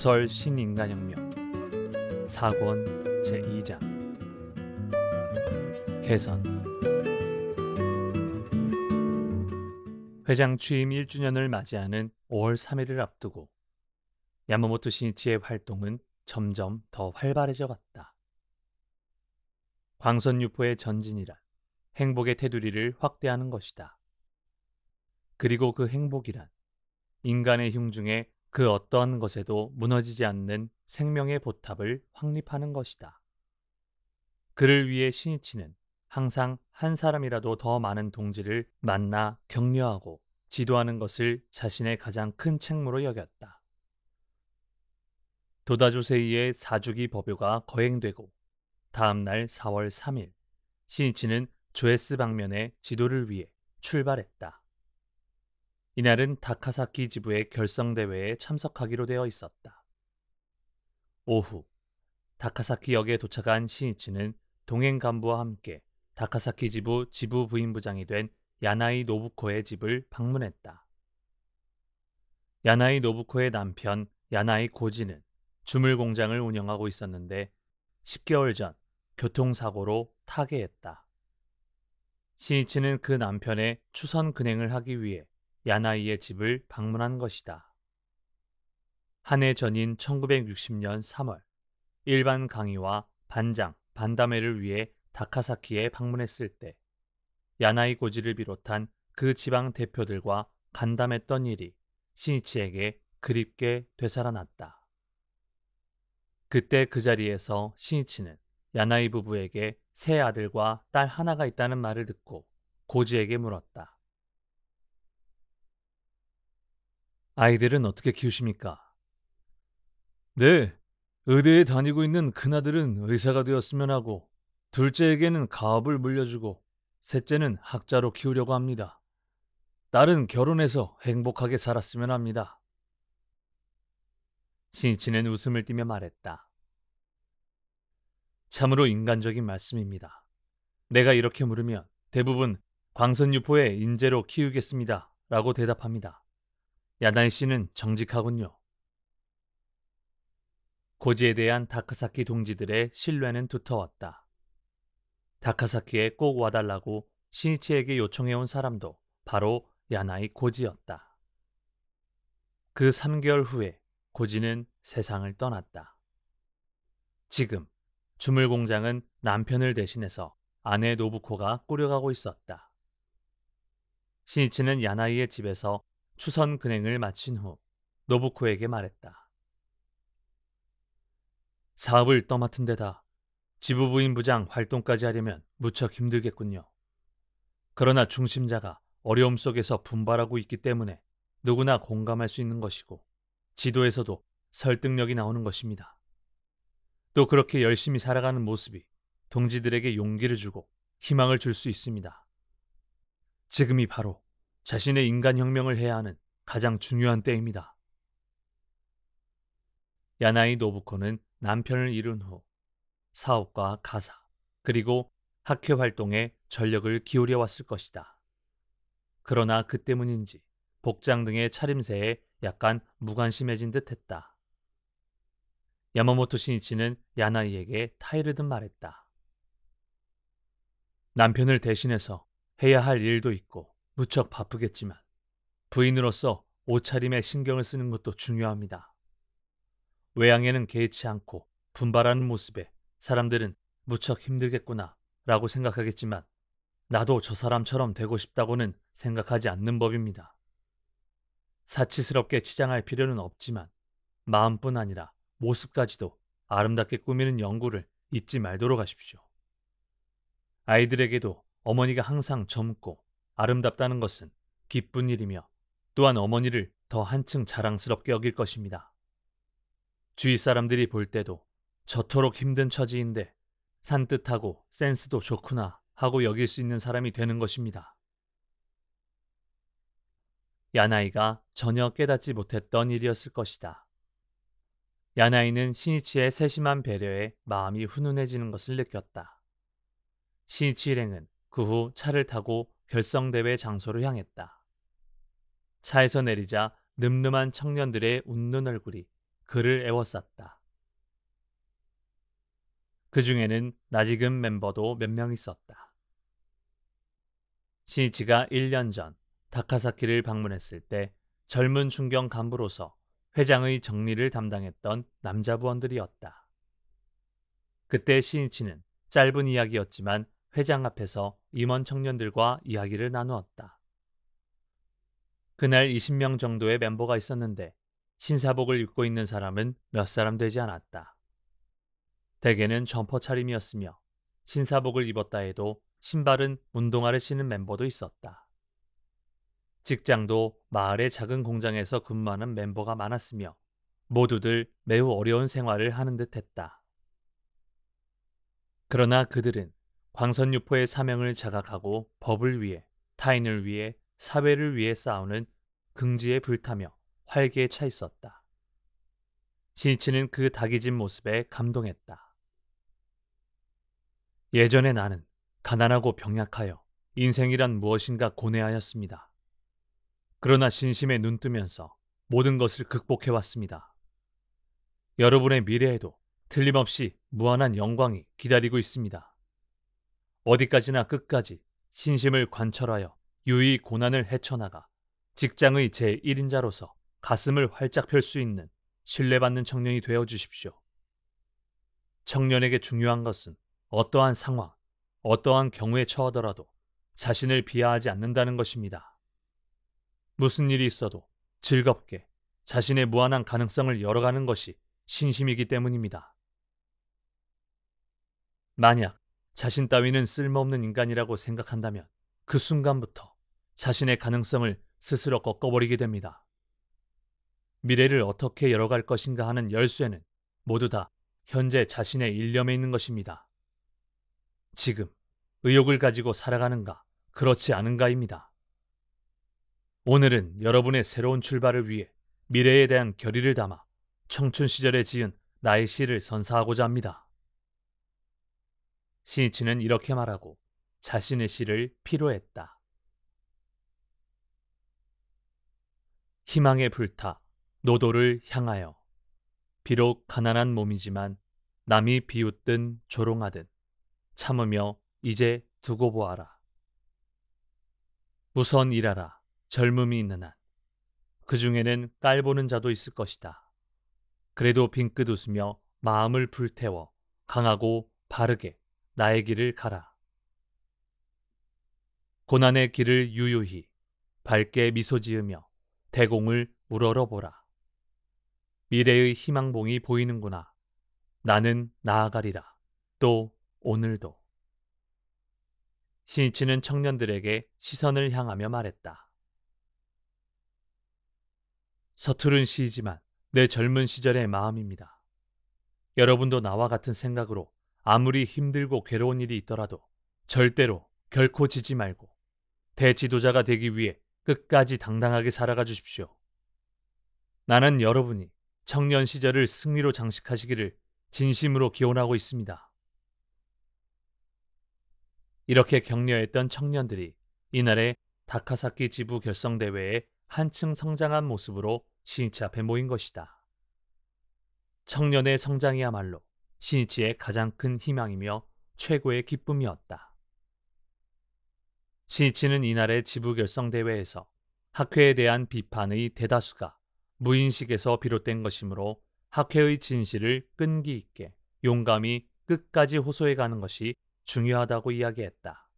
소설 신인간혁명 4권 제2장 개선. 회장 취임 1주년을 맞이하는 5월 3일을 앞두고 야마모토 신이치의 활동은 점점 더 활발해져 갔다. 광선유포의 전진이란 행복의 테두리를 확대하는 것이다. 그리고 그 행복이란 인간의 흉중에 그 어떠한 것에도 무너지지 않는 생명의 보탑을 확립하는 것이다. 그를 위해 신이치는 항상 한 사람이라도 더 많은 동지를 만나 격려하고 지도하는 것을 자신의 가장 큰 책무로 여겼다. 도다조세이의 4주기 법요가 거행되고 다음 날 4월 3일 신이치는 조에스 방면의 지도를 위해 출발했다. 이날은 다카사키 지부의 결성대회에 참석하기로 되어 있었다. 오후 다카사키역에 도착한 신이치는 동행 간부와 함께 다카사키 지부 지부 부임부장이 된 야나이 노부코의 집을 방문했다. 야나이 노부코의 남편 야나이 고지는 주물 공장을 운영하고 있었는데 10개월 전 교통사고로 타계했다. 신이치는 그 남편의 추선 근행을 하기 위해 야나이의 집을 방문한 것이다. 한 해 전인 1960년 3월 일반 강의와 반장, 반담회를 위해 다카사키에 방문했을 때 야나이 고지를 비롯한 그 지방 대표들과 간담했던 일이 신이치에게 그립게 되살아났다. 그때 그 자리에서 신이치는 야나이 부부에게 새 아들과 딸 하나가 있다는 말을 듣고 고지에게 물었다. 아이들은 어떻게 키우십니까? 네, 의대에 다니고 있는 큰아들은 의사가 되었으면 하고 둘째에게는 가업을 물려주고 셋째는 학자로 키우려고 합니다. 딸은 결혼해서 행복하게 살았으면 합니다. 신이치는 웃음을 띠며 말했다. 참으로 인간적인 말씀입니다. 내가 이렇게 물으면 대부분 광선유포의 인재로 키우겠습니다 라고 대답합니다. 야나이 씨는 정직하군요. 고지에 대한 다카사키 동지들의 신뢰는 두터웠다. 다카사키에 꼭 와달라고 신이치에게 요청해온 사람도 바로 야나이 고지였다. 그 3개월 후에 고지는 세상을 떠났다. 지금 주물 공장은 남편을 대신해서 아내 노부코가 꾸려가고 있었다. 신이치는 야나이의 집에서 추선 근행을 마친 후 노부코에게 말했다. 사업을 떠맡은 데다 지부부임부장 활동까지 하려면 무척 힘들겠군요. 그러나 중심자가 어려움 속에서 분발하고 있기 때문에 누구나 공감할 수 있는 것이고 지도에서도 설득력이 나오는 것입니다. 또 그렇게 열심히 살아가는 모습이 동지들에게 용기를 주고 희망을 줄 수 있습니다. 지금이 바로 자신의 인간혁명을 해야 하는 가장 중요한 때입니다. 야나이 노부코는 남편을 잃은 후 사업과 가사 그리고 학회 활동에 전력을 기울여 왔을 것이다. 그러나 그 때문인지 복장 등의 차림새에 약간 무관심해진 듯했다. 야마모토 신이치는 야나이에게 타이르듯 말했다. 남편을 대신해서 해야 할 일도 있고 무척 바쁘겠지만 부인으로서 옷차림에 신경을 쓰는 것도 중요합니다. 외양에는 개의치 않고 분발하는 모습에 사람들은 무척 힘들겠구나 라고 생각하겠지만 나도 저 사람처럼 되고 싶다고는 생각하지 않는 법입니다. 사치스럽게 치장할 필요는 없지만 마음뿐 아니라 모습까지도 아름답게 꾸미는 연구를 잊지 말도록 하십시오. 아이들에게도 어머니가 항상 젊고 아름답다는 것은 기쁜 일이며 또한 어머니를 더 한층 자랑스럽게 여길 것입니다. 주위 사람들이 볼 때도 저토록 힘든 처지인데 산뜻하고 센스도 좋구나 하고 여길 수 있는 사람이 되는 것입니다. 야나이가 전혀 깨닫지 못했던 일이었을 것이다. 야나이는 신이치의 세심한 배려에 마음이 훈훈해지는 것을 느꼈다. 신이치 일행은 그 후 차를 타고 결성대회 장소로 향했다. 차에서 내리자 늠름한 청년들의 웃는 얼굴이 그를 애워쌌다. 그 중에는 나지금 멤버도 몇 명 있었다. 시니치가 1년 전 다카사키를 방문했을 때 젊은 중견 간부로서 회장의 정리를 담당했던 남자 부원들이었다. 그때 시니치는 짧은 이야기였지만 회장 앞에서 임원 청년들과 이야기를 나누었다. 그날 20명 정도의 멤버가 있었는데 신사복을 입고 있는 사람은 몇 사람 되지 않았다. 대개는 점퍼 차림이었으며 신사복을 입었다 해도 신발은 운동화를 신은 멤버도 있었다. 직장도 마을의 작은 공장에서 근무하는 멤버가 많았으며 모두들 매우 어려운 생활을 하는 듯했다. 그러나 그들은 광선유포의 사명을 자각하고 법을 위해, 타인을 위해, 사회를 위해 싸우는 긍지에 불타며 활기에 차 있었다. 시니치는 그 다기진 모습에 감동했다. 예전에 나는 가난하고 병약하여 인생이란 무엇인가 고뇌하였습니다. 그러나 진심에 눈뜨면서 모든 것을 극복해왔습니다. 여러분의 미래에도 틀림없이 무한한 영광이 기다리고 있습니다. 어디까지나 끝까지 신심을 관철하여 유의 고난을 헤쳐나가 직장의 제1인자로서 가슴을 활짝 펼 수 있는 신뢰받는 청년이 되어 주십시오. 청년에게 중요한 것은 어떠한 상황, 어떠한 경우에 처하더라도 자신을 비하하지 않는다는 것입니다. 무슨 일이 있어도 즐겁게 자신의 무한한 가능성을 열어가는 것이 신심이기 때문입니다. 만약 자신 따위는 쓸모없는 인간이라고 생각한다면 그 순간부터 자신의 가능성을 스스로 꺾어버리게 됩니다. 미래를 어떻게 열어갈 것인가 하는 열쇠는 모두 다 현재 자신의 일념에 있는 것입니다. 지금 의욕을 가지고 살아가는가, 그렇지 않은가입니다. 오늘은 여러분의 새로운 출발을 위해 미래에 대한 결의를 담아 청춘 시절에 지은 나의 시를 선사하고자 합니다. 시니치는 이렇게 말하고 자신의 시를 피로했다. 희망에 불타 노도를 향하여 비록 가난한 몸이지만 남이 비웃든 조롱하든 참으며 이제 두고 보아라. 우선 일하라. 젊음이 있는 한. 그 중에는 깔보는 자도 있을 것이다. 그래도 빙긋 웃으며 마음을 불태워 강하고 바르게 나의 길을 가라. 고난의 길을 유유히 밝게 미소 지으며 대공을 우러러보라. 미래의 희망봉이 보이는구나. 나는 나아가리라. 또 오늘도. 시니치는 청년들에게 시선을 향하며 말했다. 서투른 시이지만 내 젊은 시절의 마음입니다. 여러분도 나와 같은 생각으로 아무리 힘들고 괴로운 일이 있더라도 절대로 결코 지지 말고 대지도자가 되기 위해 끝까지 당당하게 살아가 주십시오. 나는 여러분이 청년 시절을 승리로 장식하시기를 진심으로 기원하고 있습니다. 이렇게 격려했던 청년들이 이날의 다카사키 지부 결성대회에 한층 성장한 모습으로 시니치 앞에 모인 것이다. 청년의 성장이야말로 시니치의 가장 큰 희망이며 최고의 기쁨이었다. 시니치는 이날의 지부 결성대회에서 학회에 대한 비판의 대다수가 무인식에서 비롯된 것이므로 학회의 진실을 끈기 있게 용감히 끝까지 호소해가는 것이 중요하다고 이야기했다.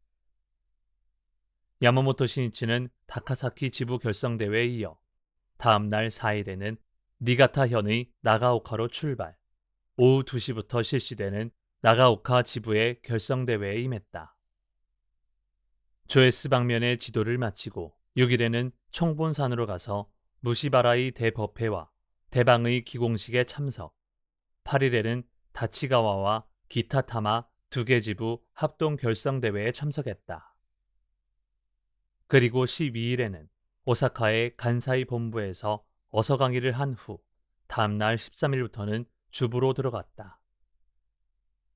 야마모토 시니치는 다카사키 지부 결성대회에 이어 다음 날 4일에는 니가타현의 나가오카로 출발, 오후 2시부터 실시되는 나가오카 지부의 결성대회에 임했다. 조에스 방면의 지도를 마치고 6일에는 총본산으로 가서 무시바라의 대법회와 대방의 기공식에 참석, 8일에는 다치가와와 기타타마 2개 지부 합동 결성대회에 참석했다. 그리고 12일에는 오사카의 간사이 본부에서 어서 강의를 한 후 다음날 13일부터는 주부로 들어갔다.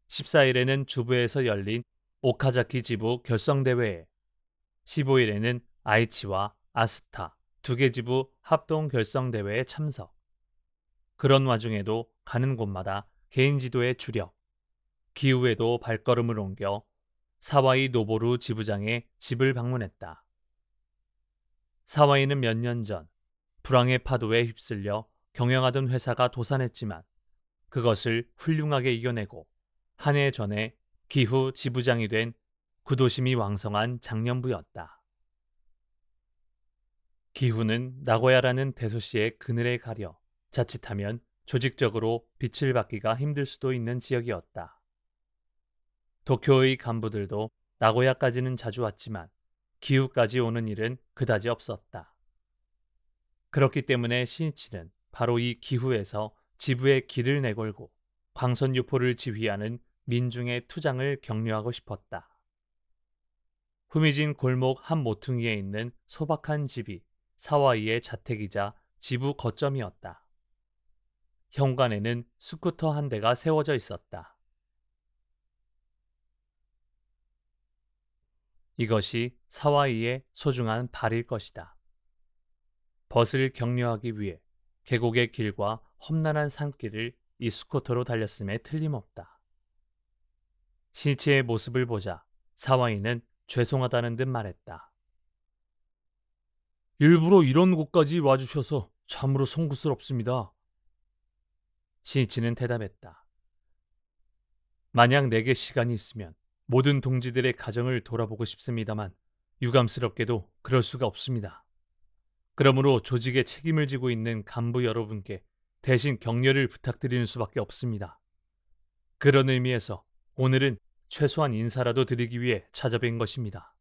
14일에는 주부에서 열린 오카자키 지부 결성대회에 15일에는 아이치와 아스타 2개 지부 합동 결성대회에 참석. 그런 와중에도 가는 곳마다 개인 지도에 주력, 기후에도 발걸음을 옮겨 사와이 노보루 지부장의 집을 방문했다. 사와이는 몇 년 전 불황의 파도에 휩쓸려 경영하던 회사가 도산했지만 그것을 훌륭하게 이겨내고 한 해 전에 기후 지부장이 된 구도심이 왕성한 장년부였다. 기후는 나고야라는 대도시의 그늘에 가려 자칫하면 조직적으로 빛을 받기가 힘들 수도 있는 지역이었다. 도쿄의 간부들도 나고야까지는 자주 왔지만 기후까지 오는 일은 그다지 없었다. 그렇기 때문에 신이치는 바로 이 기후에서 지부의 길을 내걸고 광선유포를 지휘하는 민중의 투장을 격려하고 싶었다. 후미진 골목 한 모퉁이에 있는 소박한 집이 사와이의 자택이자 지부 거점이었다. 현관에는 스쿠터 한 대가 세워져 있었다. 이것이 사와이의 소중한 발일 것이다. 벗을 격려하기 위해 계곡의 길과 험난한 산길을 이 스쿠터로 달렸음에 틀림없다. 신이치의 모습을 보자 사와이는 죄송하다는 듯 말했다. 일부러 이런 곳까지 와주셔서 참으로 송구스럽습니다. 신이치는 대답했다. 만약 내게 시간이 있으면 모든 동지들의 가정을 돌아보고 싶습니다만 유감스럽게도 그럴 수가 없습니다. 그러므로 조직에 책임을 지고 있는 간부 여러분께 대신 격려를 부탁드리는 수밖에 없습니다. 그런 의미에서 오늘은 최소한 인사라도 드리기 위해 찾아뵌 것입니다.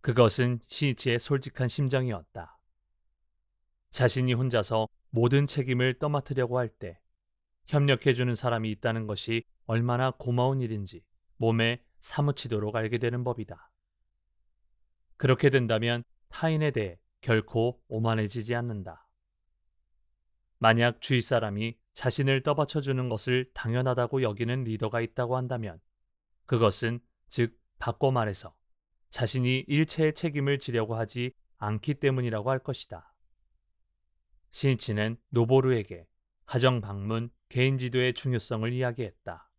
그것은 신이치의 솔직한 심정이었다. 자신이 혼자서 모든 책임을 떠맡으려고 할 때 협력해주는 사람이 있다는 것이 얼마나 고마운 일인지 몸에 사무치도록 알게 되는 법이다. 그렇게 된다면 타인에 대해 결코 오만해지지 않는다. 만약 주위 사람이 자신을 떠받쳐주는 것을 당연하다고 여기는 리더가 있다고 한다면 그것은 즉 바꿔 말해서 자신이 일체의 책임을 지려고 하지 않기 때문이라고 할 것이다. 신이치는 노보루에게 가정 방문, 개인 지도의 중요성을 이야기했다.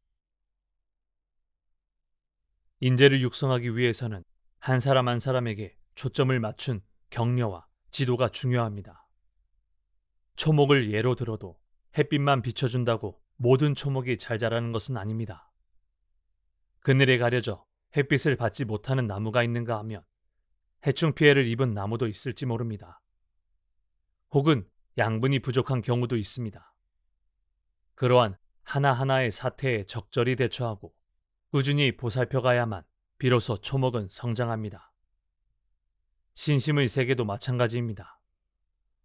인재를 육성하기 위해서는 한 사람 한 사람에게 초점을 맞춘 격려와 지도가 중요합니다. 초목을 예로 들어도 햇빛만 비춰준다고 모든 초목이 잘 자라는 것은 아닙니다. 그늘에 가려져 햇빛을 받지 못하는 나무가 있는가 하면 해충 피해를 입은 나무도 있을지 모릅니다. 혹은 양분이 부족한 경우도 있습니다. 그러한 하나하나의 사태에 적절히 대처하고 꾸준히 보살펴가야만 비로소 초목은 성장합니다. 신심의 세계도 마찬가지입니다.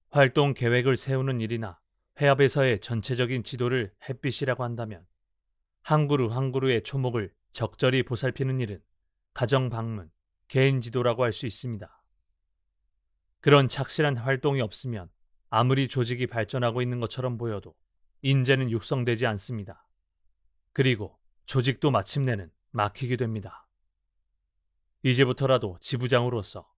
활동 계획을 세우는 일이나 회합에서의 전체적인 지도를 햇빛이라고 한다면 한 그루 한 그루의 초목을 적절히 보살피는 일은 가정 방문, 개인 지도라고 할 수 있습니다. 그런 착실한 활동이 없으면 아무리 조직이 발전하고 있는 것처럼 보여도 인재는 육성되지 않습니다. 그리고 조직도 마침내는 막히게 됩니다. 이제부터라도 지부장으로서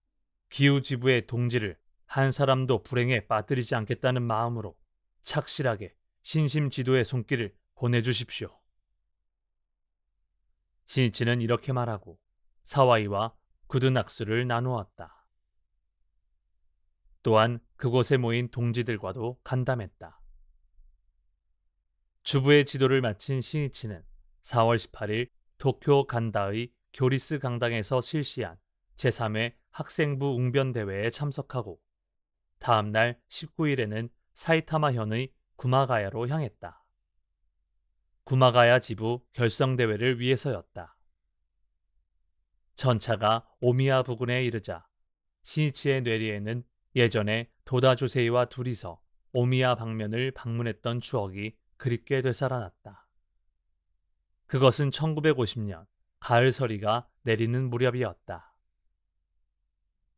기후 지부의 동지를 한 사람도 불행에 빠뜨리지 않겠다는 마음으로 착실하게 신심 지도의 손길을 보내주십시오. 신이치는 이렇게 말하고 사와이와 굳은 악수를 나누었다. 또한 그곳에 모인 동지들과도 간담했다. 주부의 지도를 마친 신이치는 4월 18일 도쿄 간다의 교리스 강당에서 실시한 제3회 학생부 웅변대회에 참석하고 다음 날 19일에는 사이타마현의 구마가야로 향했다. 구마가야 지부 결성대회를 위해서였다. 전차가 오미야 부근에 이르자 신이치의 뇌리에는 예전에 도다 조세이와 둘이서 오미야 방면을 방문했던 추억이 그립게 되살아났다. 그것은 1950년 가을서리가 내리는 무렵이었다.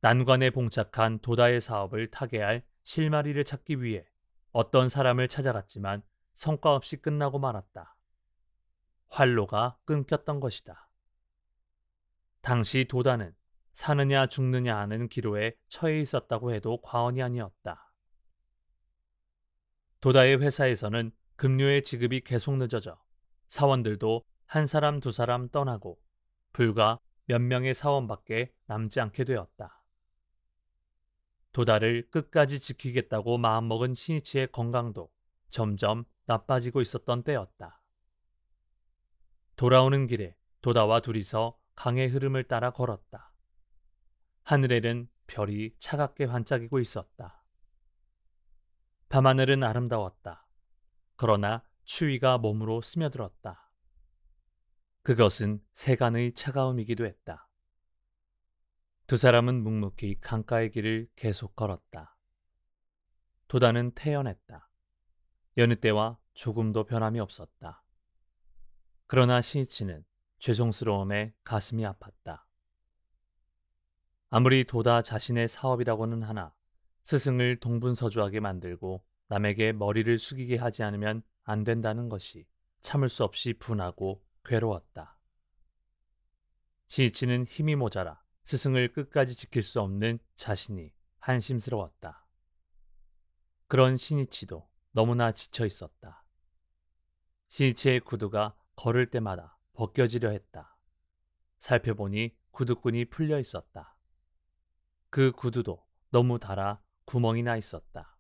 난관에 봉착한 도다의 사업을 타개할 실마리를 찾기 위해 어떤 사람을 찾아갔지만 성과 없이 끝나고 말았다. 활로가 끊겼던 것이다. 당시 도다는 사느냐 죽느냐 하는 기로에 처해 있었다고 해도 과언이 아니었다. 도다의 회사에서는 급료의 지급이 계속 늦어져 사원들도 한 사람 두 사람 떠나고 불과 몇 명의 사원밖에 남지 않게 되었다. 도다를 끝까지 지키겠다고 마음먹은 신이치의 건강도 점점 나빠지고 있었던 때였다. 돌아오는 길에 도다와 둘이서 강의 흐름을 따라 걸었다. 하늘에는 별이 차갑게 반짝이고 있었다. 밤하늘은 아름다웠다. 그러나 추위가 몸으로 스며들었다. 그것은 세간의 차가움이기도 했다. 두 사람은 묵묵히 강가의 길을 계속 걸었다. 도다는 태연했다. 여느 때와 조금도 변함이 없었다. 그러나 신이치는 죄송스러움에 가슴이 아팠다. 아무리 도다 자신의 사업이라고는 하나 스승을 동분서주하게 만들고 남에게 머리를 숙이게 하지 않으면 안 된다는 것이 참을 수 없이 분하고 괴로웠다. 신이치는 힘이 모자라 스승을 끝까지 지킬 수 없는 자신이 한심스러웠다. 그런 신이치도 너무나 지쳐 있었다. 신이치의 구두가 걸을 때마다 벗겨지려 했다. 살펴보니 구두끈이 풀려 있었다. 그 구두도 너무 닳아 구멍이 나 있었다.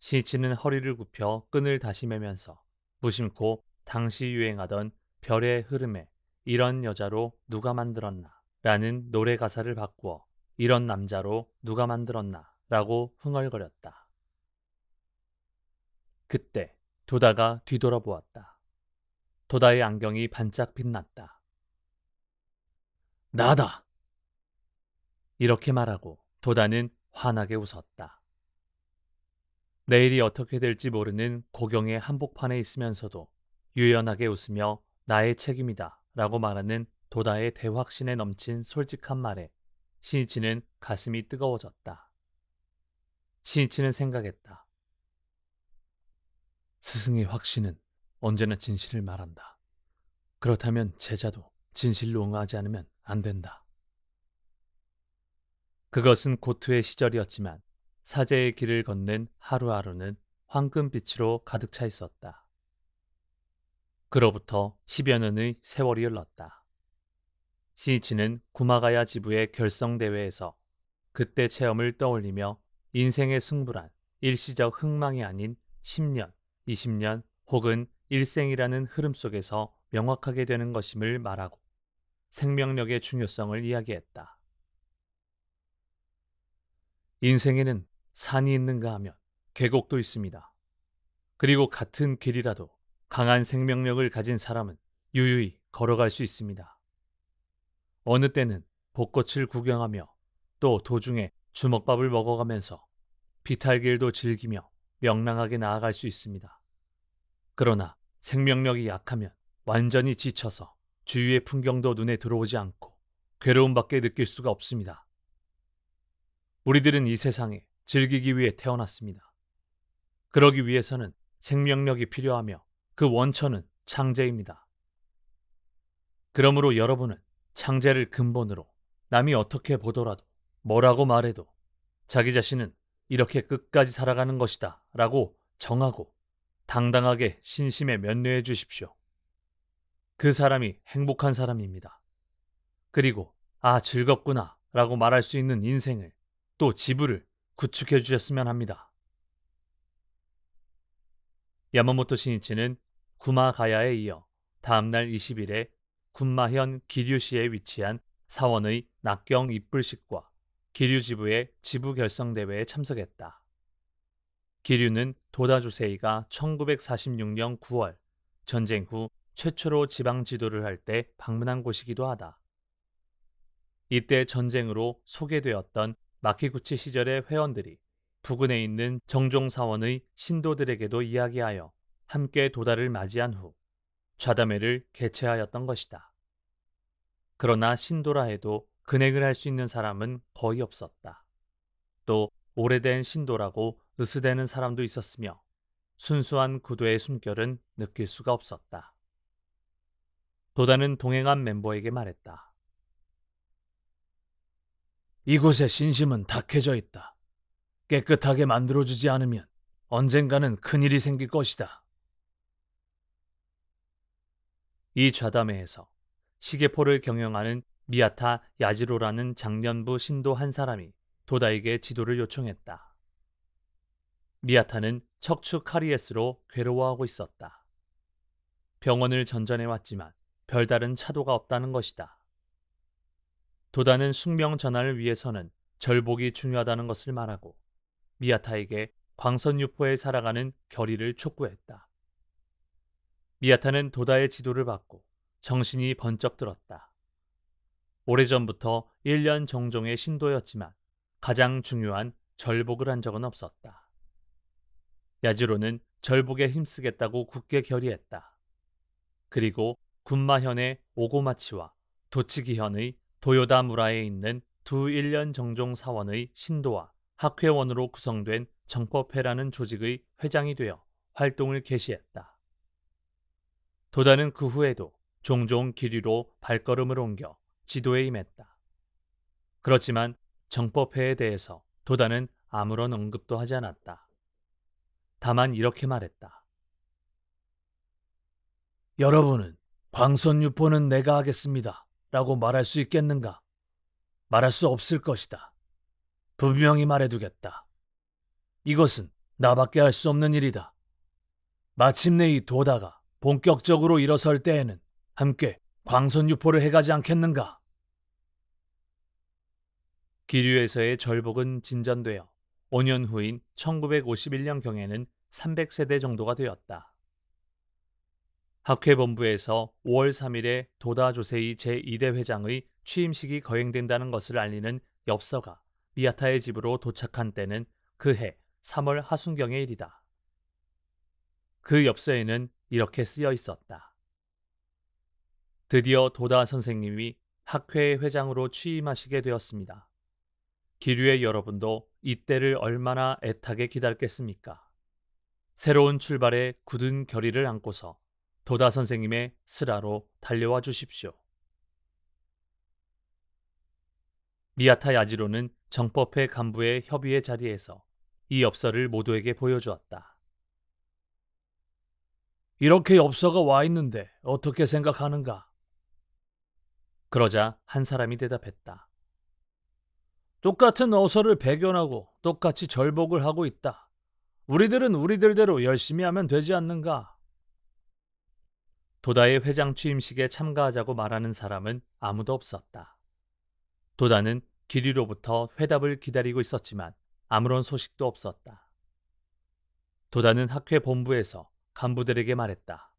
신이치는 허리를 굽혀 끈을 다시 매면서 무심코 당시 유행하던 별의 흐름에 이런 여자로 누가 만들었나 라는 노래 가사를 바꾸어 이런 남자로 누가 만들었나 라고 흥얼거렸다. 그때 도다가 뒤돌아보았다. 도다의 안경이 반짝 빛났다. 나다! 이렇게 말하고 도다는 환하게 웃었다. 내일이 어떻게 될지 모르는 고경의 한복판에 있으면서도 유연하게 웃으며 나의 책임이다 라고 말하는 도다의 대확신에 넘친 솔직한 말에 신이치는 가슴이 뜨거워졌다. 신이치는 생각했다. 스승의 확신은 언제나 진실을 말한다. 그렇다면 제자도 진실로 응하지 않으면 안 된다. 그것은 고투의 시절이었지만 사제의 길을 걷는 하루하루는 황금빛으로 가득 차 있었다. 그로부터 10여 년의 세월이 흘렀다. 신이치는 구마가야 지부의 결성대회에서 그때 체험을 떠올리며 인생의 승부란 일시적 흥망이 아닌 10년, 20년 혹은 일생이라는 흐름 속에서 명확하게 되는 것임을 말하고 생명력의 중요성을 이야기했다. 인생에는 산이 있는가 하면 계곡도 있습니다. 그리고 같은 길이라도 강한 생명력을 가진 사람은 유유히 걸어갈 수 있습니다. 어느 때는 벚꽃을 구경하며 또 도중에 주먹밥을 먹어가면서 비탈길도 즐기며 명랑하게 나아갈 수 있습니다. 그러나 생명력이 약하면 완전히 지쳐서 주위의 풍경도 눈에 들어오지 않고 괴로움밖에 느낄 수가 없습니다. 우리들은 이 세상에 즐기기 위해 태어났습니다. 그러기 위해서는 생명력이 필요하며 그 원천은 창제입니다. 그러므로 여러분은 창제를 근본으로 남이 어떻게 보더라도 뭐라고 말해도 자기 자신은 이렇게 끝까지 살아가는 것이다 라고 정하고 당당하게 신심에 면례해 주십시오. 그 사람이 행복한 사람입니다. 그리고 아 즐겁구나 라고 말할 수 있는 인생을 또 지부를 구축해 주셨으면 합니다. 야마모토 신이치는 구마가야에 이어 다음날 20일에 군마현 기류시에 위치한 사원의 낙경 입불식과 기류 지부의 지부 결성대회에 참석했다. 기류는 도다 주세이가 1946년 9월 전쟁 후 최초로 지방 지도를 할 때 방문한 곳이기도 하다. 이때 전쟁으로 소개되었던 마키구치 시절의 회원들이 부근에 있는 정종사원의 신도들에게도 이야기하여 함께 도다를 맞이한 후 좌담회를 개최하였던 것이다. 그러나 신도라 해도 근행을 할 수 있는 사람은 거의 없었다. 또 오래된 신도라고 으스대는 사람도 있었으며 순수한 구도의 숨결은 느낄 수가 없었다. 도다는 동행한 멤버에게 말했다. 이곳의 신심은 탁해져 있다. 깨끗하게 만들어주지 않으면 언젠가는 큰일이 생길 것이다. 이 좌담회에서 시계포를 경영하는 미야타 야지로라는 장년부 신도 한 사람이 도다에게 지도를 요청했다. 미야타는 척추 카리에스로 괴로워하고 있었다. 병원을 전전해 왔지만 별다른 차도가 없다는 것이다. 도다는 숙명 전환을 위해서는 절복이 중요하다는 것을 말하고 미야타에게 광선유포에 살아가는 결의를 촉구했다. 미야타는 도다의 지도를 받고 정신이 번쩍 들었다. 오래전부터 1년 정종의 신도였지만 가장 중요한 절복을 한 적은 없었다. 야지로는 절복에 힘쓰겠다고 굳게 결의했다. 그리고 군마현의 오고마치와 도치기현의 도요다 무라에 있는 두 1년 정종 사원의 신도와 학회원으로 구성된 정법회라는 조직의 회장이 되어 활동을 개시했다. 도다는 그 후에도 종종 기류로 발걸음을 옮겨 지도에 임했다. 그렇지만 정법회에 대해서 도다는 아무런 언급도 하지 않았다. 다만 이렇게 말했다. 여러분은 광선유포는 내가 하겠습니다 라고 말할 수 있겠는가? 말할 수 없을 것이다. 분명히 말해두겠다. 이것은 나밖에 할 수 없는 일이다. 마침내 이 도다가 본격적으로 일어설 때에는 함께 광선유포를 해가지 않겠는가? 기류에서의 절복은 진전되어 5년 후인 1951년경에는 300세대 정도가 되었다. 학회본부에서 5월 3일에 도다 조세이 제2대 회장의 취임식이 거행된다는 것을 알리는 엽서가 미야타의 집으로 도착한 때는 그해 3월 하순경의 일이다. 그 엽서에는 이렇게 쓰여 있었다. 드디어 도다 선생님이 학회 회장으로 취임하시게 되었습니다. 기류의 여러분도 이때를 얼마나 애타게 기다렸겠습니까? 새로운 출발에 굳은 결의를 안고서 도다 선생님의 슬하로 달려와 주십시오. 미야타 야지로는 정법회 간부의 협의의 자리에서 이 엽서를 모두에게 보여주었다. 이렇게 엽서가 와 있는데 어떻게 생각하는가? 그러자 한 사람이 대답했다. 똑같은 어서를 배견하고 똑같이 절복을 하고 있다. 우리들은 우리들대로 열심히 하면 되지 않는가? 도다의 회장 취임식에 참가하자고 말하는 사람은 아무도 없었다. 도다는 기리로부터 회답을 기다리고 있었지만 아무런 소식도 없었다. 도다는 학회 본부에서 간부들에게 말했다.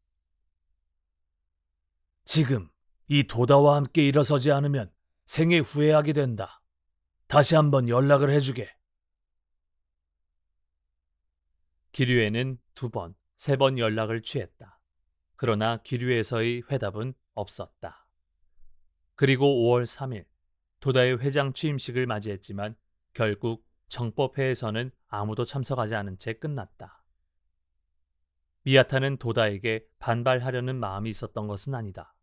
지금 이 도다와 함께 일어서지 않으면 생애 후회하게 된다. 다시 한번 연락을 해주게. 기류에는 2번, 3번 연락을 취했다. 그러나 기류에서의 회답은 없었다. 그리고 5월 3일 도다의 회장 취임식을 맞이했지만 결국 정법회에서는 아무도 참석하지 않은 채 끝났다. 미야타는 도다에게 반발하려는 마음이 있었던 것은 아니다.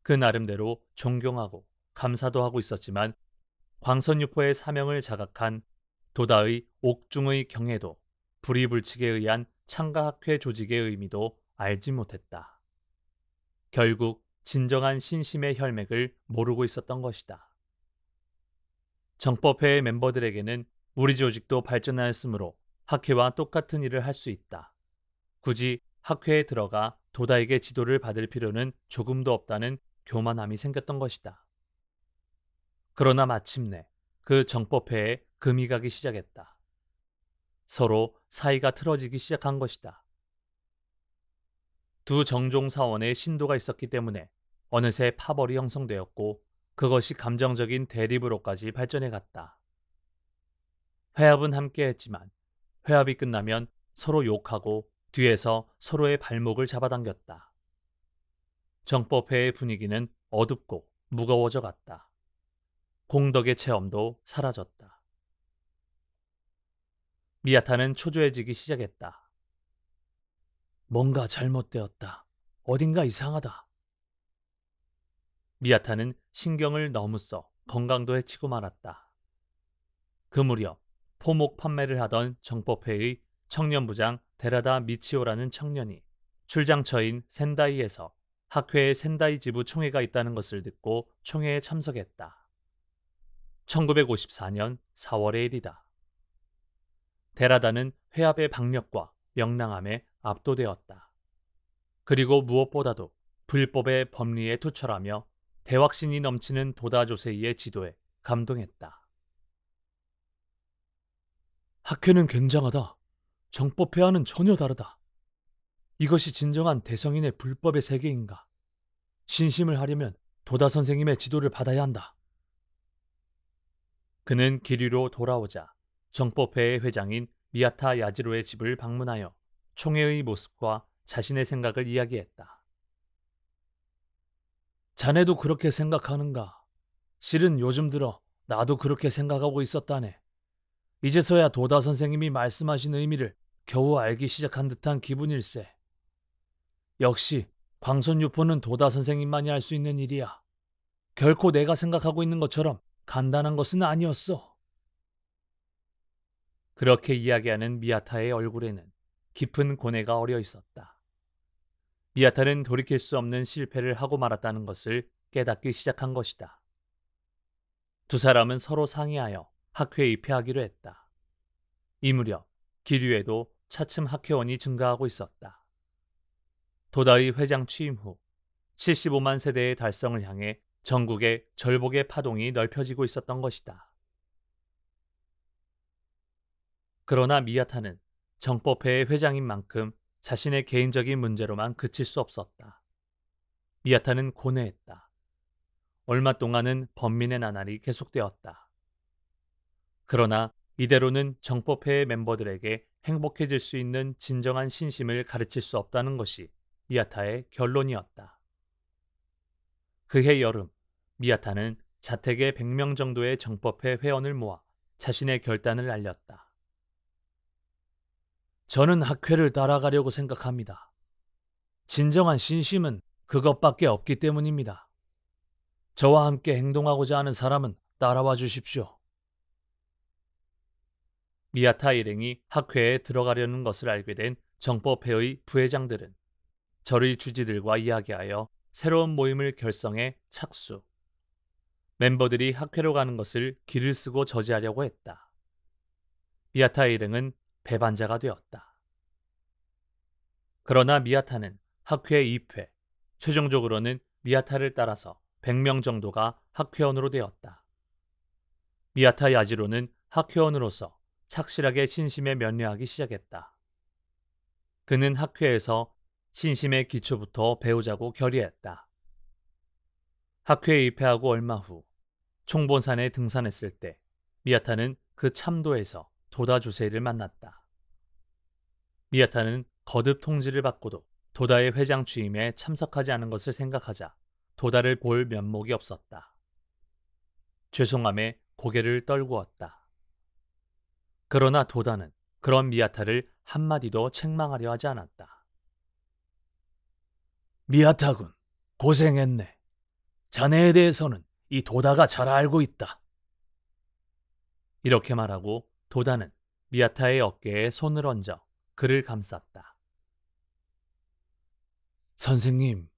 그 나름대로 존경하고 감사도 하고 있었지만 광선유포의 사명을 자각한 도다의 옥중의 경애도 불의불칙에 의한 창가학회 조직의 의미도 알지 못했다. 결국 진정한 신심의 혈맥을 모르고 있었던 것이다. 정법회의 멤버들에게는 우리 조직도 발전하였으므로 학회와 똑같은 일을 할 수 있다. 굳이 학회에 들어가 도다에게 지도를 받을 필요는 조금도 없다는 교만함이 생겼던 것이다. 그러나 마침내 그 정법회에 금이 가기 시작했다. 서로 사이가 틀어지기 시작한 것이다. 두 정종 사원의 신도가 있었기 때문에 어느새 파벌이 형성되었고 그것이 감정적인 대립으로까지 발전해 갔다. 회합은 함께했지만 회합이 끝나면 서로 욕하고 뒤에서 서로의 발목을 잡아당겼다. 정법회의 분위기는 어둡고 무거워져 갔다. 공덕의 체험도 사라졌다. 미야타는 초조해지기 시작했다. 뭔가 잘못되었다. 어딘가 이상하다. 미야타는 신경을 너무 써 건강도 해치고 말았다. 그 무렵 포목 판매를 하던 정법회의 청년부장 데라다 미치오라는 청년이 출장처인 센다이에서 학회에 센다이 지부 총회가 있다는 것을 듣고 총회에 참석했다. 1954년 4월의 일이다. 데라다는 회합의 박력과 명랑함에 압도되었다. 그리고 무엇보다도 불법의 법리에 투철하며 대확신이 넘치는 도다 조세이의 지도에 감동했다. 학회는 굉장하다. 정법회와는 전혀 다르다. 이것이 진정한 대성인의 불법의 세계인가? 신심을 하려면 도다 선생님의 지도를 받아야 한다. 그는 길 위로 돌아오자 정법회의 회장인 미야타 야지로의 집을 방문하여 총회의 모습과 자신의 생각을 이야기했다. 자네도 그렇게 생각하는가? 실은 요즘 들어 나도 그렇게 생각하고 있었다네. 이제서야 도다 선생님이 말씀하신 의미를 겨우 알기 시작한 듯한 기분일세. 역시 광선유포는 도다 선생님만이 할 수 있는 일이야. 결코 내가 생각하고 있는 것처럼 간단한 것은 아니었어. 그렇게 이야기하는 미야타의 얼굴에는 깊은 고뇌가 어려 있었다. 미야타는 돌이킬 수 없는 실패를 하고 말았다는 것을 깨닫기 시작한 것이다. 두 사람은 서로 상의하여 학회에 입회하기로 했다. 이 무렵 길 위에도 차츰 학회원이 증가하고 있었다. 도다의 회장 취임 후 75만 세대의 달성을 향해 전국에 절복의 파동이 넓혀지고 있었던 것이다. 그러나 미야타는 정법회의 회장인 만큼 자신의 개인적인 문제로만 그칠 수 없었다. 미야타는 고뇌했다. 얼마 동안은 번민의 나날이 계속되었다. 그러나 이대로는 정법회의 멤버들에게 행복해질 수 있는 진정한 신심을 가르칠 수 없다는 것이 미야타의 결론이었다. 그해 여름, 미야타는 자택에 100명 정도의 정법회 회원을 모아 자신의 결단을 알렸다. 저는 학회를 따라가려고 생각합니다. 진정한 신심은 그것밖에 없기 때문입니다. 저와 함께 행동하고자 하는 사람은 따라와 주십시오. 미야타 일행이 학회에 들어가려는 것을 알게 된 정법회의 부회장들은 절의 주지들과 이야기하여 새로운 모임을 결성해 착수. 멤버들이 학회로 가는 것을 길을 쓰고 저지하려고 했다. 미야타 일행은 배반자가 되었다. 그러나 미야타는 학회 입회, 최종적으로는 미야타를 따라서 100명 정도가 학회원으로 되었다. 미야타 야지로는 학회원으로서 착실하게 신심에 면례하기 시작했다. 그는 학회에서 신심의 기초부터 배우자고 결의했다. 학회에 입회하고 얼마 후 총본산에 등산했을 때 미야타는 그 참도에서 도다 주세이를 만났다. 미야타는 거듭 통지를 받고도 도다의 회장 취임에 참석하지 않은 것을 생각하자 도다를 볼 면목이 없었다. 죄송함에 고개를 떨구었다. 그러나 도다는 그런 미야타를 한마디도 책망하려 하지 않았다. 미야타군, 고생했네. 자네에 대해서는 이 도다가 잘 알고 있다. 이렇게 말하고 도다는 미야타의 어깨에 손을 얹어 그를 감쌌다. 선생님.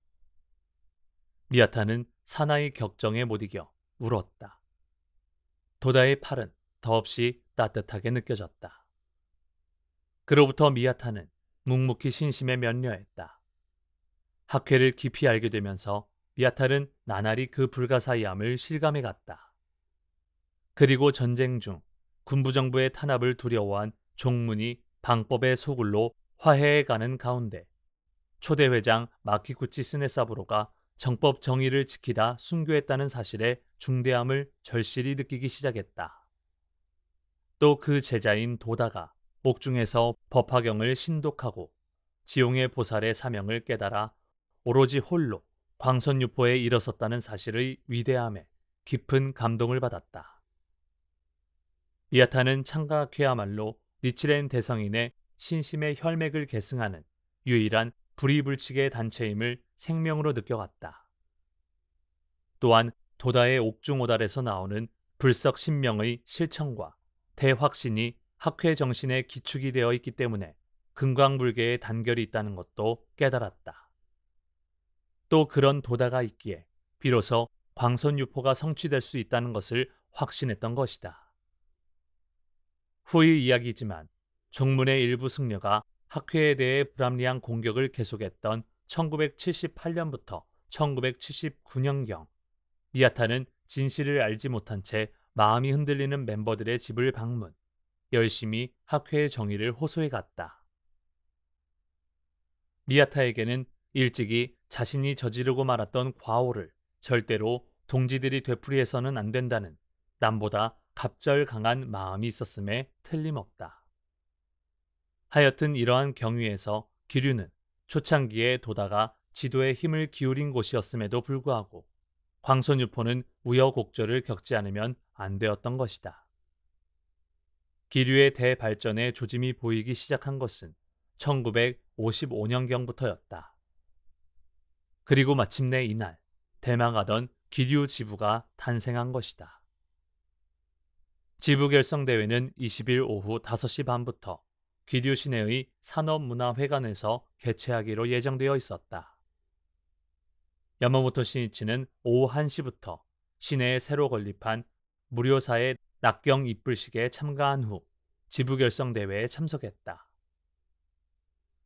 미야타는 사나이 격정에 못 이겨 울었다. 도다의 팔은 더없이 따뜻하게 느껴졌다. 그로부터 미야타는 묵묵히 신심에 면려했다. 학회를 깊이 알게 되면서 미야타는 나날이 그 불가사의함을 실감해 갔다. 그리고 전쟁 중 군부정부의 탄압을 두려워한 종문이 방법의 소굴로 화해해 가는 가운데 초대회장 마키구치 스네사부로가 정법 정의를 지키다 순교했다는 사실의 중대함을 절실히 느끼기 시작했다. 또 그 제자인 도다가 옥중에서 법화경을 신독하고 지용의 보살의 사명을 깨달아 오로지 홀로 광선유포에 일어섰다는 사실의 위대함에 깊은 감동을 받았다. 미야타는 창가학회야말로 니치렌 대성인의 신심의 혈맥을 계승하는 유일한 불의불칙의 단체임을 생명으로 느껴갔다. 또한 도다의 옥중오달에서 나오는 불석신명의 실천과 대확신이 학회 정신에 기축이 되어 있기 때문에 금강불개의 단결이 있다는 것도 깨달았다. 또 그런 도다가 있기에 비로소 광선유포가 성취될 수 있다는 것을 확신했던 것이다. 후의 이야기지만 종문의 일부 승려가 학회에 대해 불합리한 공격을 계속했던 1978년부터 1979년경 미야타는 진실을 알지 못한 채 마음이 흔들리는 멤버들의 집을 방문, 열심히 학회의 정의를 호소해 갔다. 미야타에게는 일찍이 자신이 저지르고 말았던 과오를 절대로 동지들이 되풀이해서는 안 된다는 남보다 갑절강한 마음이 있었음에 틀림없다. 하여튼 이러한 경위에서 기류는 초창기에 도다가 지도에 힘을 기울인 곳이었음에도 불구하고 광선유포는 우여곡절을 겪지 않으면 안 되었던 것이다. 기류의 대발전의 조짐이 보이기 시작한 것은 1955년경부터였다. 그리고 마침내 이날 대망하던 기류 지부가 탄생한 것이다. 지부 결성대회는 20일 오후 5시 반부터 기류 시내의 산업문화회관에서 개최하기로 예정되어 있었다. 야마모토 신이치는 오후 1시부터 시내에 새로 건립한 무료사의 낙경 이불식에 참가한 후 지부 결성대회에 참석했다.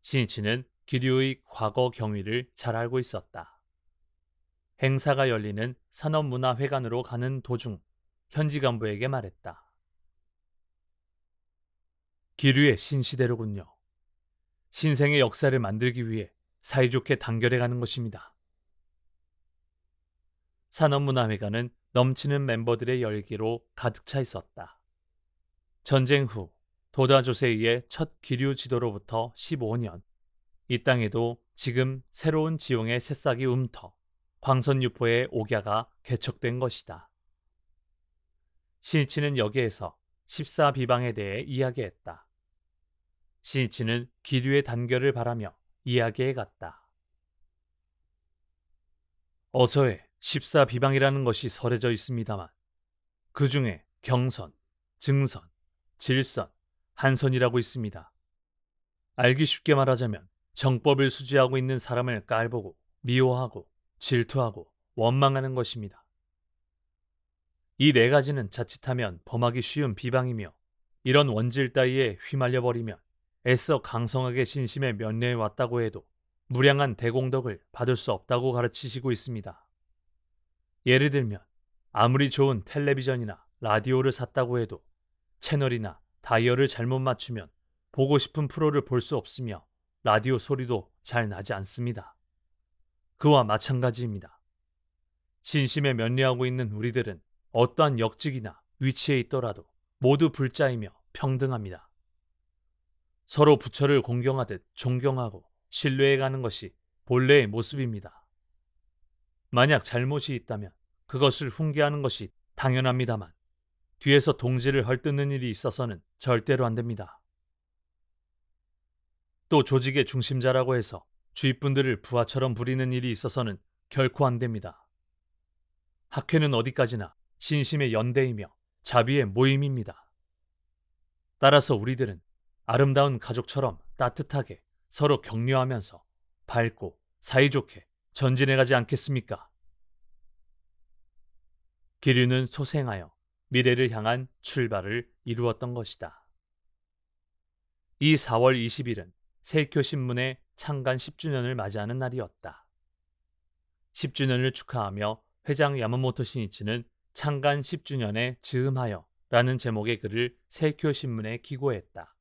신이치는 기류의 과거 경위를 잘 알고 있었다. 행사가 열리는 산업문화회관으로 가는 도중 현지 간부에게 말했다. 기류의 신시대로군요. 신생의 역사를 만들기 위해 사이좋게 단결해 가는 것입니다. 산업문화회관은 넘치는 멤버들의 열기로 가득 차 있었다. 전쟁 후 도다 조세이의 첫 기류 지도로부터 15년, 이 땅에도 지금 새로운 지형의 새싹이 움터 광선유포의 옥야가 개척된 것이다. 신이치는 여기에서 14비방에 대해 이야기했다. 신이치는 기류의 단결을 바라며 이야기해 갔다. 어서에 14비방이라는 것이 설해져 있습니다만 그 중에 경선, 증선, 질선, 한선이라고 있습니다. 알기 쉽게 말하자면 정법을 수지하고 있는 사람을 깔보고 미워하고 질투하고 원망하는 것입니다. 이 네 가지는 자칫하면 범하기 쉬운 비방이며 이런 원질 따위에 휘말려버리면 애써 강성하게 신심에 면례해 왔다고 해도 무량한 대공덕을 받을 수 없다고 가르치시고 있습니다. 예를 들면 아무리 좋은 텔레비전이나 라디오를 샀다고 해도 채널이나 다이얼을 잘못 맞추면 보고 싶은 프로를 볼 수 없으며 라디오 소리도 잘 나지 않습니다. 그와 마찬가지입니다. 신심에 면례하고 있는 우리들은 어떠한 역직이나 위치에 있더라도 모두 불자이며 평등합니다. 서로 부처를 공경하듯 존경하고 신뢰해가는 것이 본래의 모습입니다. 만약 잘못이 있다면 그것을 훈계하는 것이 당연합니다만 뒤에서 동지를 헐뜯는 일이 있어서는 절대로 안 됩니다. 또 조직의 중심자라고 해서 주위 분들을 부하처럼 부리는 일이 있어서는 결코 안 됩니다. 학회는 어디까지나 신심의 연대이며 자비의 모임입니다. 따라서 우리들은 아름다운 가족처럼 따뜻하게 서로 격려하면서 밝고 사이좋게 전진해가지 않겠습니까? 기류는 소생하여 미래를 향한 출발을 이루었던 것이다. 이 4월 20일은 세이쿄 신문의 창간 10주년을 맞이하는 날이었다. 10주년을 축하하며 회장 야마모토 신이치는 창간 10주년에 즈음하여 라는 제목의 글을 세이쿄 신문에 기고했다.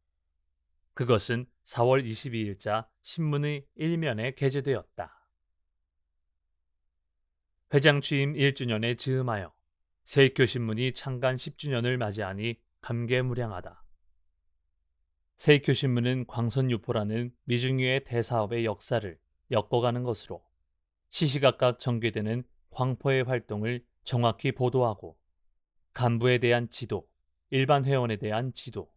그것은 4월 22일자 신문의 일면에 게재되었다. 회장 취임 1주년에 즈음하여 세이쿄 신문이 창간 10주년을 맞이하니 감개무량하다. 세이쿄 신문은 광선유포라는 미중유의 대사업의 역사를 엮어가는 것으로 시시각각 전개되는 광포의 활동을 정확히 보도하고 간부에 대한 지도, 일반 회원에 대한 지도,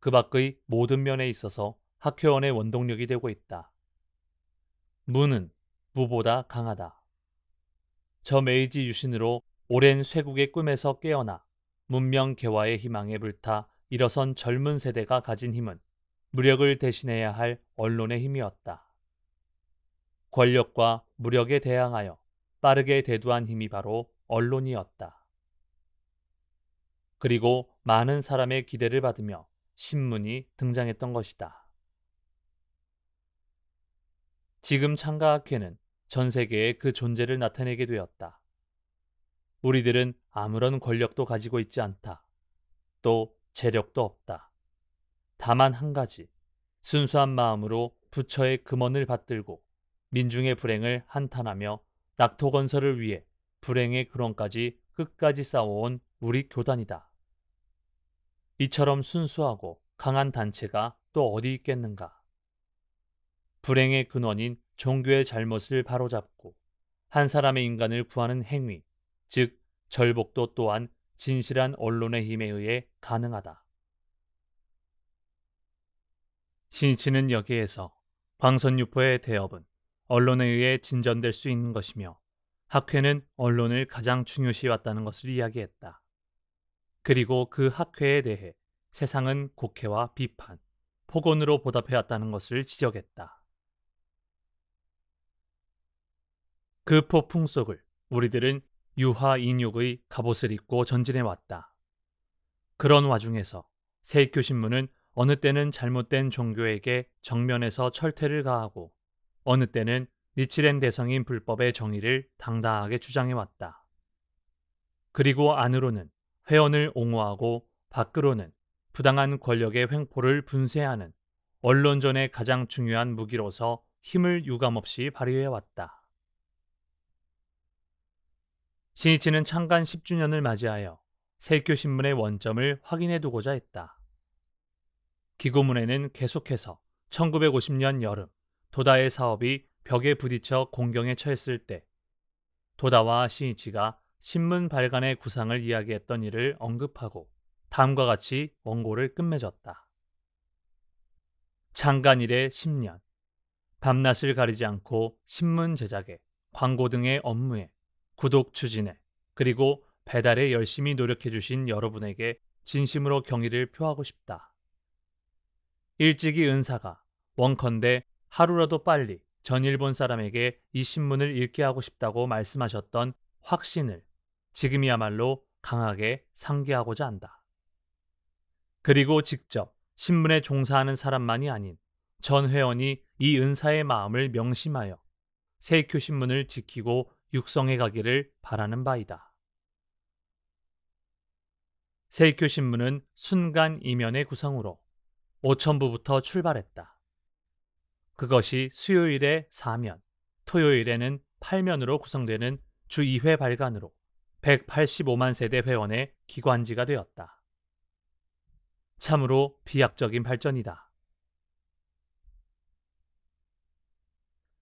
그 밖의 모든 면에 있어서 학회원의 원동력이 되고 있다. 무는 무보다 강하다. 저 메이지 유신으로 오랜 쇠국의 꿈에서 깨어나 문명 개화의 희망에 불타 일어선 젊은 세대가 가진 힘은 무력을 대신해야 할 언론의 힘이었다. 권력과 무력에 대항하여 빠르게 대두한 힘이 바로 언론이었다. 그리고 많은 사람의 기대를 받으며 신문이 등장했던 것이다. 지금 창가학회는 전 세계에 그 존재를 나타내게 되었다. 우리들은 아무런 권력도 가지고 있지 않다. 또 재력도 없다. 다만 한 가지, 순수한 마음으로 부처의 금언을 받들고 민중의 불행을 한탄하며 낙토 건설을 위해 불행의 근원까지 끝까지 싸워온 우리 교단이다. 이처럼 순수하고 강한 단체가 또 어디 있겠는가? 불행의 근원인 종교의 잘못을 바로잡고 한 사람의 인간을 구하는 행위, 즉 절복도 또한 진실한 언론의 힘에 의해 가능하다. 신이치는 여기에서 광선유포의 대업은 언론에 의해 진전될 수 있는 것이며 학회는 언론을 가장 중요시 왔다는 것을 이야기했다. 그리고 그 학회에 대해 세상은 곡해와 비판, 폭언으로 보답해왔다는 것을 지적했다. 그 폭풍 속을 우리들은 유화 인욕의 갑옷을 입고 전진해왔다. 그런 와중에서 세이쿄신문은 어느 때는 잘못된 종교에게 정면에서 철퇴를 가하고 어느 때는 니치렌 대성인 불법의 정의를 당당하게 주장해왔다. 그리고 안으로는 회원을 옹호하고 밖으로는 부당한 권력의 횡포를 분쇄하는 언론전의 가장 중요한 무기로서 힘을 유감없이 발휘해왔다. 신이치는 창간 10주년을 맞이하여 세이쿄신문의 원점을 확인해두고자 했다. 기고문에는 계속해서 1950년 여름 도다의 사업이 벽에 부딪혀 공경에 처했을 때 도다와 신이치가 신문 발간의 구상을 이야기했던 일을 언급하고 다음과 같이 원고를 끝맺었다. 창간 이래 10년, 밤낮을 가리지 않고 신문 제작에, 광고 등의 업무에, 구독 추진에, 그리고 배달에 열심히 노력해 주신 여러분에게 진심으로 경의를 표하고 싶다. 일찍이 은사가 원컨대 하루라도 빨리 전 일본 사람에게 이 신문을 읽게 하고 싶다고 말씀하셨던 확신을 지금이야말로 강하게 상기하고자 한다. 그리고 직접 신문에 종사하는 사람만이 아닌 전 회원이 이 은사의 마음을 명심하여 세이쿄 신문을 지키고 육성해 가기를 바라는 바이다. 세이쿄 신문은 순간 이면의 구성으로 오천부부터 출발했다. 그것이 수요일에 4면, 토요일에는 8면으로 구성되는 주 2회 발간으로 185만 세대 회원의 기관지가 되었다. 참으로 비약적인 발전이다.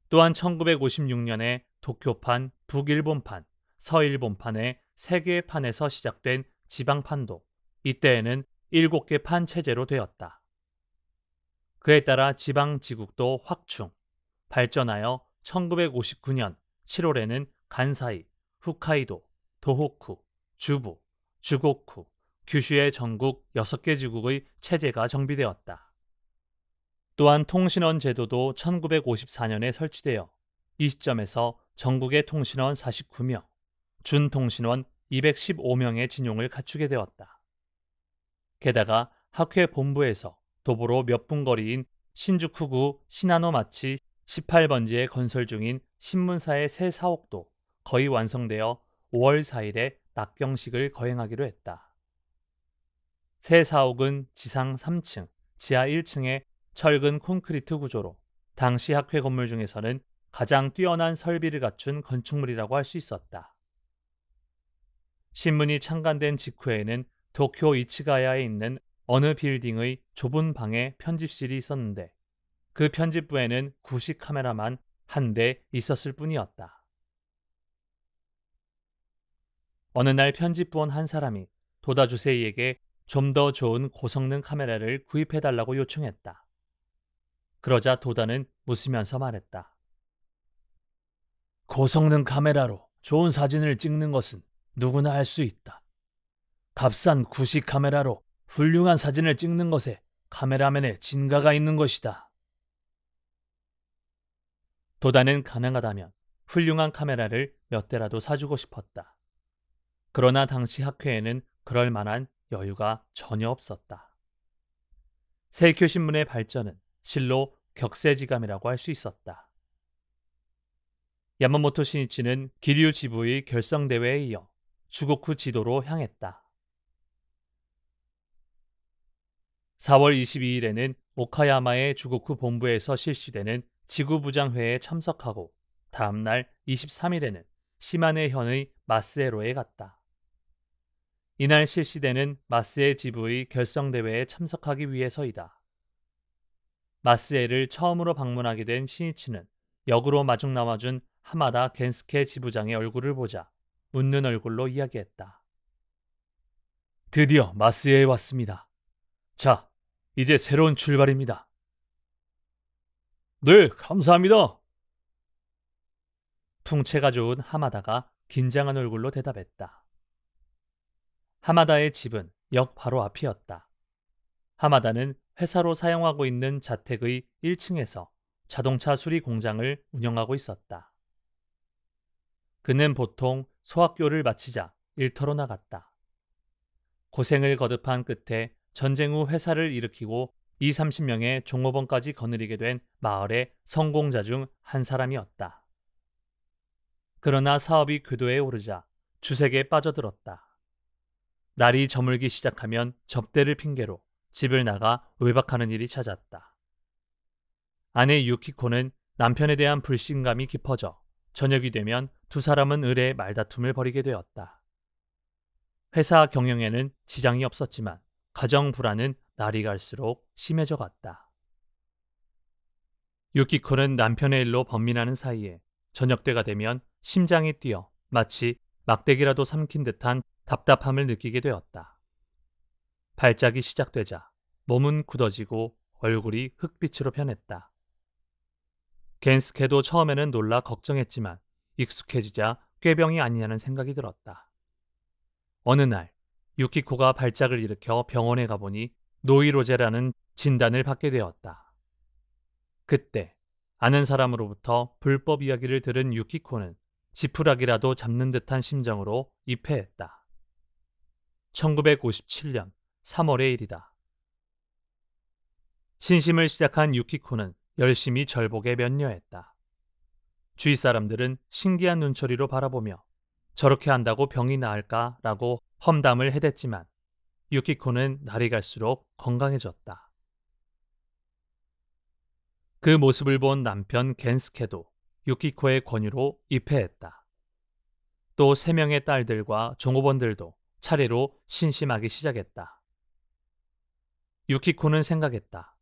또한 1956년에 도쿄판, 북일본판, 서일본판의 3개의 판에서 시작된 지방판도 이때에는 7개 판 체제로 되었다. 그에 따라 지방지국도 확충, 발전하여 1959년 7월에는 간사이, 홋카이도, 도호쿠, 주부, 주고쿠, 규슈의 전국 6개 지국의 체제가 정비되었다. 또한 통신원 제도도 1954년에 설치되어 이 시점에서 전국의 통신원 49명, 준통신원 215명의 진용을 갖추게 되었다. 게다가 학회 본부에서 도보로 몇 분 거리인 신주쿠구 시나노마치 18번지에 건설 중인 신문사의 새 사옥도 거의 완성되어 5월 4일에 낙경식을 거행하기로 했다. 새 사옥은 지상 3층, 지하 1층의 철근 콘크리트 구조로 당시 학회 건물 중에서는 가장 뛰어난 설비를 갖춘 건축물이라고 할 수 있었다. 신문이 창간된 직후에는 도쿄 이치가야에 있는 어느 빌딩의 좁은 방에 편집실이 있었는데 그 편집부에는 구식 카메라만 한 대 있었을 뿐이었다. 어느 날 편집부원 한 사람이 도다 주세이에게 좀 더 좋은 고성능 카메라를 구입해달라고 요청했다. 그러자 도다는 웃으면서 말했다. 고성능 카메라로 좋은 사진을 찍는 것은 누구나 할 수 있다. 값싼 구식 카메라로 훌륭한 사진을 찍는 것에 카메라맨의 진가가 있는 것이다. 도다는 가능하다면 훌륭한 카메라를 몇 대라도 사주고 싶었다. 그러나 당시 학회에는 그럴 만한 여유가 전혀 없었다. 세이쿄 신문의 발전은 실로 격세지감이라고 할 수 있었다. 야마모토 신이치는 기류 지부의 결성대회에 이어 주고쿠 지도로 향했다. 4월 22일에는 오카야마의 주고쿠 본부에서 실시되는 지구부장회에 참석하고 다음 날 23일에는 시마네현의 마스에로에 갔다. 이날 실시되는 마스에 지부의 결성대회에 참석하기 위해서이다. 마스에를 처음으로 방문하게 된 신이치는 역으로 마중 나와준 하마다 겐스케 지부장의 얼굴을 보자 웃는 얼굴로 이야기했다. 드디어 마스에에 왔습니다. 자, 이제 새로운 출발입니다. 네, 감사합니다. 풍채가 좋은 하마다가 긴장한 얼굴로 대답했다. 하마다의 집은 역 바로 앞이었다. 하마다는 회사로 사용하고 있는 자택의 1층에서 자동차 수리 공장을 운영하고 있었다. 그는 보통 소학교를 마치자 일터로 나갔다. 고생을 거듭한 끝에 전쟁 후 회사를 일으키고 20-30명의 종업원까지 거느리게 된 마을의 성공자 중 한 사람이었다. 그러나 사업이 궤도에 오르자 주색에 빠져들었다. 날이 저물기 시작하면 접대를 핑계로 집을 나가 외박하는 일이 잦았다. 아내 유키코는 남편에 대한 불신감이 깊어져 저녁이 되면 두 사람은 을에 말다툼을 벌이게 되었다. 회사 경영에는 지장이 없었지만 가정 불안은 날이 갈수록 심해져 갔다. 유키코는 남편의 일로 번민하는 사이에 저녁 때가 되면 심장이 뛰어 마치 막대기라도 삼킨 듯한 답답함을 느끼게 되었다. 발작이 시작되자 몸은 굳어지고 얼굴이 흑빛으로 변했다. 겐스케도 처음에는 놀라 걱정했지만 익숙해지자 꾀병이 아니냐는 생각이 들었다. 어느 날 유키코가 발작을 일으켜 병원에 가보니 노이로제라는 진단을 받게 되었다. 그때 아는 사람으로부터 불법 이야기를 들은 유키코는 지푸라기라도 잡는 듯한 심정으로 입회했다. 1957년 3월의 일이다. 신심을 시작한 유키코는 열심히 절복에 면녀했다. 주위 사람들은 신기한 눈초리로 바라보며 저렇게 한다고 병이 나을까라고 험담을 해댔지만 유키코는 날이 갈수록 건강해졌다. 그 모습을 본 남편 겐스케도 유키코의 권유로 입회했다. 또 3명의 딸들과 종업원들도 차례로 신심하기 시작했다. 유키코는 생각했다.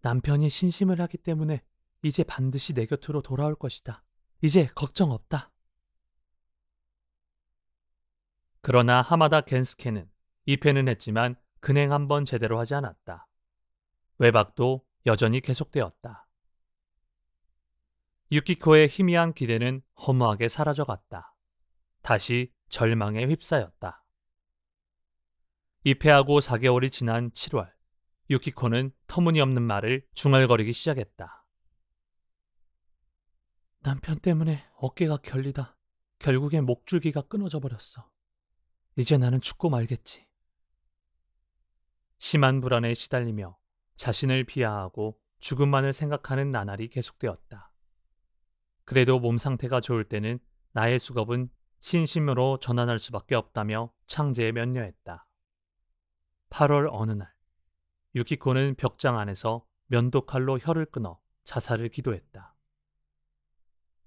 남편이 신심을 하기 때문에 이제 반드시 내 곁으로 돌아올 것이다. 이제 걱정 없다. 그러나 하마다 겐스케는 입회는 했지만 근행 한번 제대로 하지 않았다. 외박도 여전히 계속되었다. 유키코의 희미한 기대는 허무하게 사라져갔다. 다시 절망에 휩싸였다. 입회하고 4개월이 지난 7월, 유키코는 터무니없는 말을 중얼거리기 시작했다. 남편 때문에 어깨가 결리다. 결국에 목줄기가 끊어져 버렸어. 이제 나는 죽고 말겠지. 심한 불안에 시달리며 자신을 비하하고 죽음만을 생각하는 나날이 계속되었다. 그래도 몸 상태가 좋을 때는 나의 수겁은 신심으로 전환할 수밖에 없다며 창제에 면녀했다. 8월 어느 날, 유키코는 벽장 안에서 면도칼로 혀를 끊어 자살을 기도했다.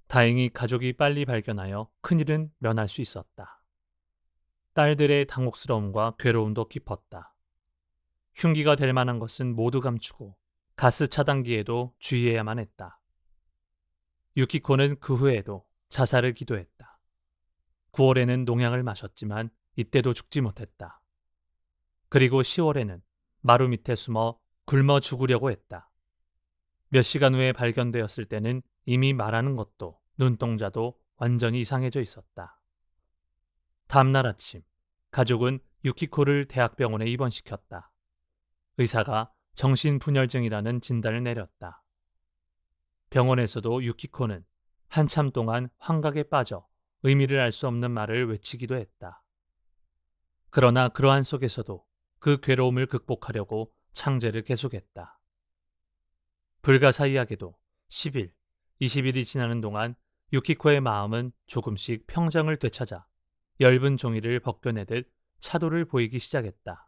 다행히 가족이 빨리 발견하여 큰일은 면할 수 있었다. 딸들의 당혹스러움과 괴로움도 깊었다. 흉기가 될 만한 것은 모두 감추고 가스 차단기에도 주의해야만 했다. 유키코는 그 후에도 자살을 기도했다. 9월에는 농약을 마셨지만 이때도 죽지 못했다. 그리고 10월에는 마루 밑에 숨어 굶어 죽으려고 했다. 몇 시간 후에 발견되었을 때는 이미 말하는 것도 눈동자도 완전히 이상해져 있었다. 다음날 아침, 가족은 유키코를 대학병원에 입원시켰다. 의사가 정신분열증이라는 진단을 내렸다. 병원에서도 유키코는 한참 동안 환각에 빠져 의미를 알 수 없는 말을 외치기도 했다. 그러나 그러한 속에서도 그 괴로움을 극복하려고 창제를 계속했다. 불가사의하게도 10일, 20일이 지나는 동안 유키코의 마음은 조금씩 평정을 되찾아 엷은 종이를 벗겨내듯 차도를 보이기 시작했다.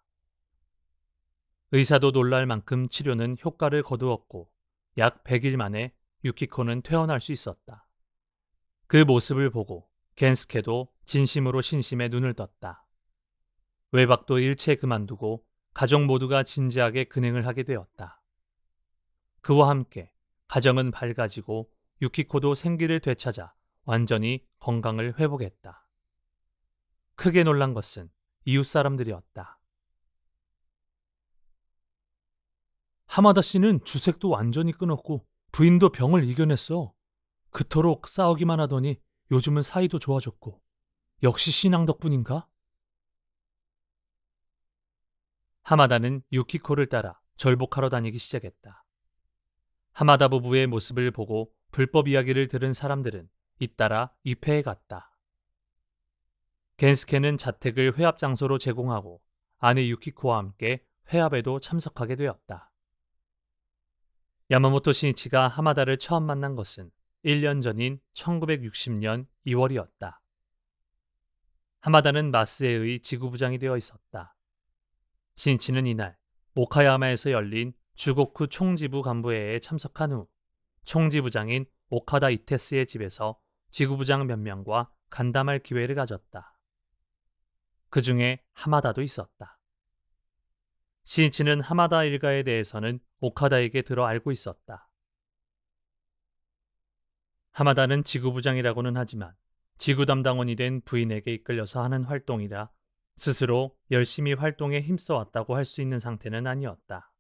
의사도 놀랄 만큼 치료는 효과를 거두었고 약 100일 만에 유키코는 퇴원할 수 있었다. 그 모습을 보고 겐스케도 진심으로 신심에 눈을 떴다. 외박도 일체 그만두고 가족 모두가 진지하게 근행을 하게 되었다. 그와 함께 가정은 밝아지고 유키코도 생기를 되찾아 완전히 건강을 회복했다. 크게 놀란 것은 이웃 사람들이었다. 하마다 씨는 주색도 완전히 끊었고 부인도 병을 이겨냈어. 그토록 싸우기만 하더니 요즘은 사이도 좋아졌고. 역시 신앙 덕분인가? 하마다는 유키코를 따라 절복하러 다니기 시작했다. 하마다 부부의 모습을 보고 불법 이야기를 들은 사람들은 잇따라 입회에 갔다. 겐스케는 자택을 회합 장소로 제공하고 아내 유키코와 함께 회합에도 참석하게 되었다. 야마모토 신이치가 하마다를 처음 만난 것은 1년 전인 1960년 2월이었다. 하마다는 마스에의 지구부장이 되어 있었다. 신이치는 이날 오카야마에서 열린 주고쿠 총지부 간부회의에 참석한 후 총지부장인 오카다 이테스의 집에서 지구부장 몇 명과 간담할 기회를 가졌다. 그 중에 하마다도 있었다. 신이치는 하마다 일가에 대해서는 오카다에게 들어 알고 있었다. 하마다는 지구부장이라고는 하지만 지구 담당원이 된 부인에게 이끌려서 하는 활동이라 스스로 열심히 활동에 힘써왔다고 할 수 있는 상태는 아니었다.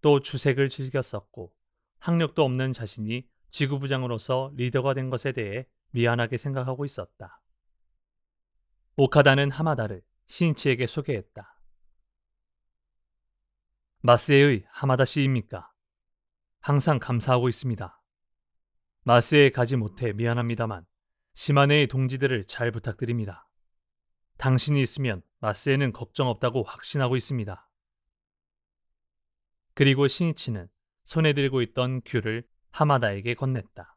또 주색을 즐겼었고 학력도 없는 자신이 지구부장으로서 리더가 된 것에 대해 미안하게 생각하고 있었다. 오카다는 하마다를 신이치에게 소개했다. 마스에의 하마다 씨입니까? 항상 감사하고 있습니다. 마스에 가지 못해 미안합니다만 시마네의 동지들을 잘 부탁드립니다. 당신이 있으면 마스에는 걱정 없다고 확신하고 있습니다. 그리고 신이치는 손에 들고 있던 귤을 하마다에게 건넸다.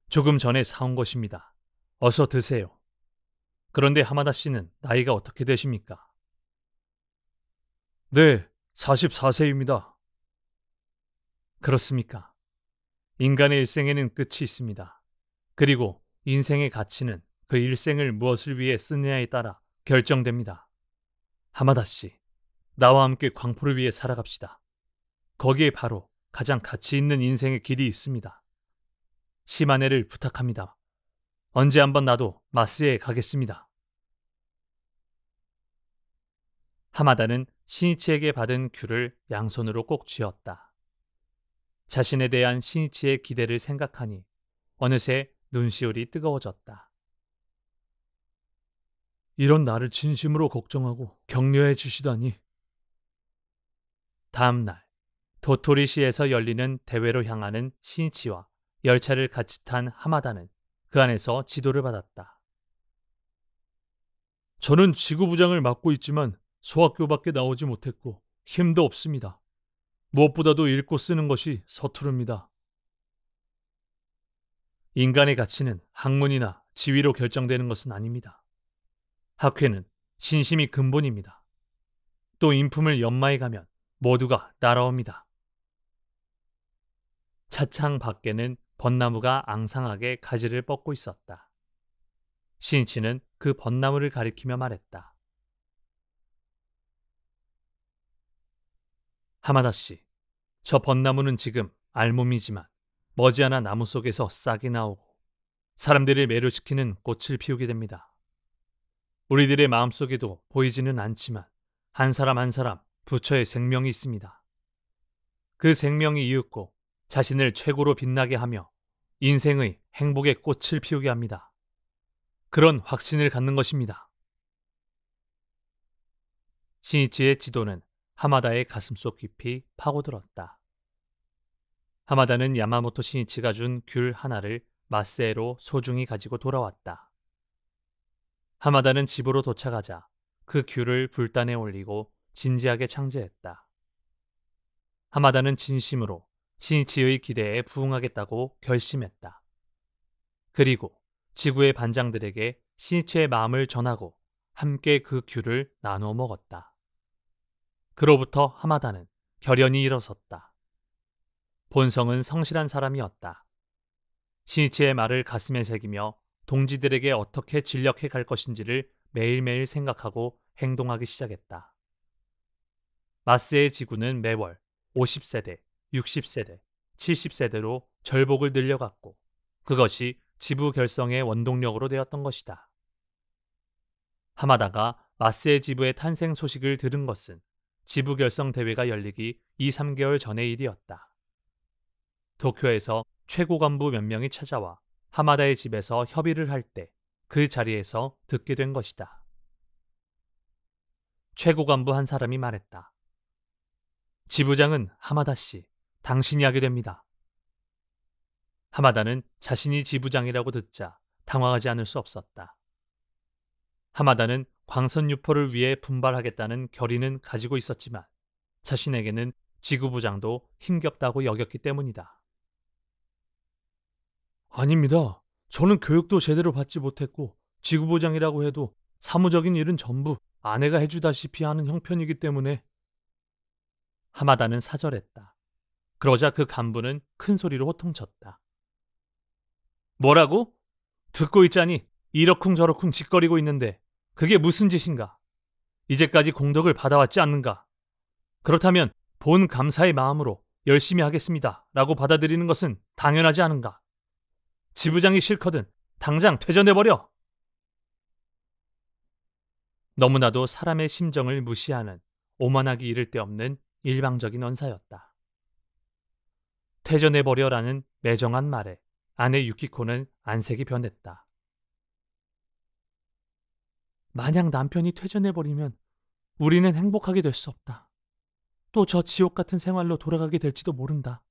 조금 전에 사온 것입니다. 어서 드세요. 그런데 하마다 씨는 나이가 어떻게 되십니까? 네, 44세입니다. 그렇습니까? 인간의 일생에는 끝이 있습니다. 그리고 인생의 가치는 그 일생을 무엇을 위해 쓰느냐에 따라 결정됩니다. 하마다 씨, 나와 함께 광포를 위해 살아갑시다. 거기에 바로 가장 가치 있는 인생의 길이 있습니다. 시마네를 부탁합니다. 언제 한번 나도 마스에 가겠습니다. 하마다는 신이치에게 받은 귤을 양손으로 꼭 쥐었다. 자신에 대한 신이치의 기대를 생각하니 어느새 눈시울이 뜨거워졌다. 이런 나를 진심으로 걱정하고 격려해 주시다니. 다음 날 도토리시에서 열리는 대회로 향하는 신이치와 열차를 같이 탄 하마다는 그 안에서 지도를 받았다. 저는 지구부장을 맡고 있지만 소학교밖에 나오지 못했고 힘도 없습니다. 무엇보다도 읽고 쓰는 것이 서투릅니다. 인간의 가치는 학문이나 지위로 결정되는 것은 아닙니다. 학회는 신심이 근본입니다. 또 인품을 연마해 가면 모두가 따라옵니다. 차창 밖에는 벚나무가 앙상하게 가지를 뻗고 있었다. 신이치는 그 벚나무를 가리키며 말했다. 하마다 씨, 저 벚나무는 지금 알몸이지만 머지않아 나무 속에서 싹이 나오고 사람들을 매료시키는 꽃을 피우게 됩니다. 우리들의 마음속에도 보이지는 않지만 한 사람 한 사람 부처의 생명이 있습니다. 그 생명이 이윽고 자신을 최고로 빛나게 하며 인생의 행복의 꽃을 피우게 합니다. 그런 확신을 갖는 것입니다. 신이치의 지도는 하마다의 가슴속 깊이 파고들었다. 하마다는 야마모토 신이치가 준 귤 하나를 마스에로 소중히 가지고 돌아왔다. 하마다는 집으로 도착하자 그 귤을 불단에 올리고 진지하게 창제했다. 하마다는 진심으로 신이치의 기대에 부응하겠다고 결심했다. 그리고 지구의 반장들에게 신이치의 마음을 전하고 함께 그 귤을 나누어 먹었다. 그로부터 하마다는 결연히 일어섰다. 본성은 성실한 사람이었다. 신이치의 말을 가슴에 새기며 동지들에게 어떻게 진력해 갈 것인지를 매일매일 생각하고 행동하기 시작했다. 마스의 지구는 매월 50세대, 60세대, 70세대로 절복을 늘려갔고 그것이 지부 결성의 원동력으로 되었던 것이다. 하마다가 마스의 지부의 탄생 소식을 들은 것은 지부 결성 대회가 열리기 2, 3개월 전의 일이었다. 도쿄에서 최고 간부 몇 명이 찾아와 하마다의 집에서 협의를 할 때 그 자리에서 듣게 된 것이다. 최고 간부 한 사람이 말했다. 지부장은 하마다 씨, 당신이 하게 됩니다. 하마다는 자신이 지부장이라고 듣자 당황하지 않을 수 없었다. 하마다는 광선 유포를 위해 분발하겠다는 결의는 가지고 있었지만 자신에게는 지구부장도 힘겹다고 여겼기 때문이다. 아닙니다. 저는 교육도 제대로 받지 못했고 지구부장이라고 해도 사무적인 일은 전부 아내가 해주다시피 하는 형편이기 때문에. 하마다는 사절했다. 그러자 그 간부는 큰 소리로 호통쳤다. 뭐라고? 듣고 있자니 이러쿵저러쿵 짓거리고 있는데 그게 무슨 짓인가? 이제까지 공덕을 받아왔지 않는가? 그렇다면 본 감사의 마음으로 열심히 하겠습니다 라고 받아들이는 것은 당연하지 않은가? 지부장이 싫거든 당장 퇴전해버려! 너무나도 사람의 심정을 무시하는 오만하기 이를 데 없는 일방적인 언사였다. 퇴전해버려라는 매정한 말에 아내 유키코는 안색이 변했다. 만약 남편이 퇴전해버리면 우리는 행복하게 될 수 없다. 또 저 지옥 같은 생활로 돌아가게 될지도 모른다.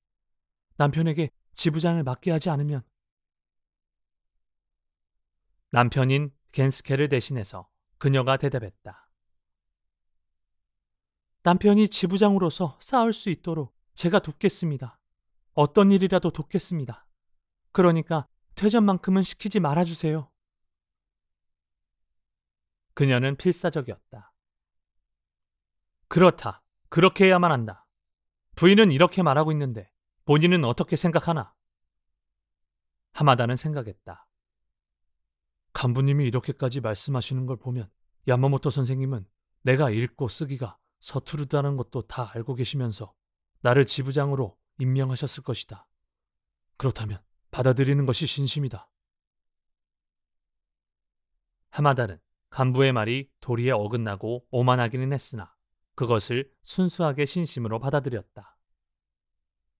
남편에게 지부장을 맡게 하지 않으면. 남편인 겐스케를 대신해서 그녀가 대답했다. 남편이 지부장으로서 싸울 수 있도록 제가 돕겠습니다. 어떤 일이라도 돕겠습니다. 그러니까 퇴전만큼은 시키지 말아주세요. 그녀는 필사적이었다. 그렇다. 그렇게 해야만 한다. 부인은 이렇게 말하고 있는데 본인은 어떻게 생각하나? 하마다는 생각했다. 간부님이 이렇게까지 말씀하시는 걸 보면 야마모토 선생님은 내가 읽고 쓰기가 서투르다는 것도 다 알고 계시면서 나를 지부장으로 임명하셨을 것이다. 그렇다면 받아들이는 것이 신심이다. 하마다는 간부의 말이 도리에 어긋나고 오만하기는 했으나 그것을 순수하게 신심으로 받아들였다.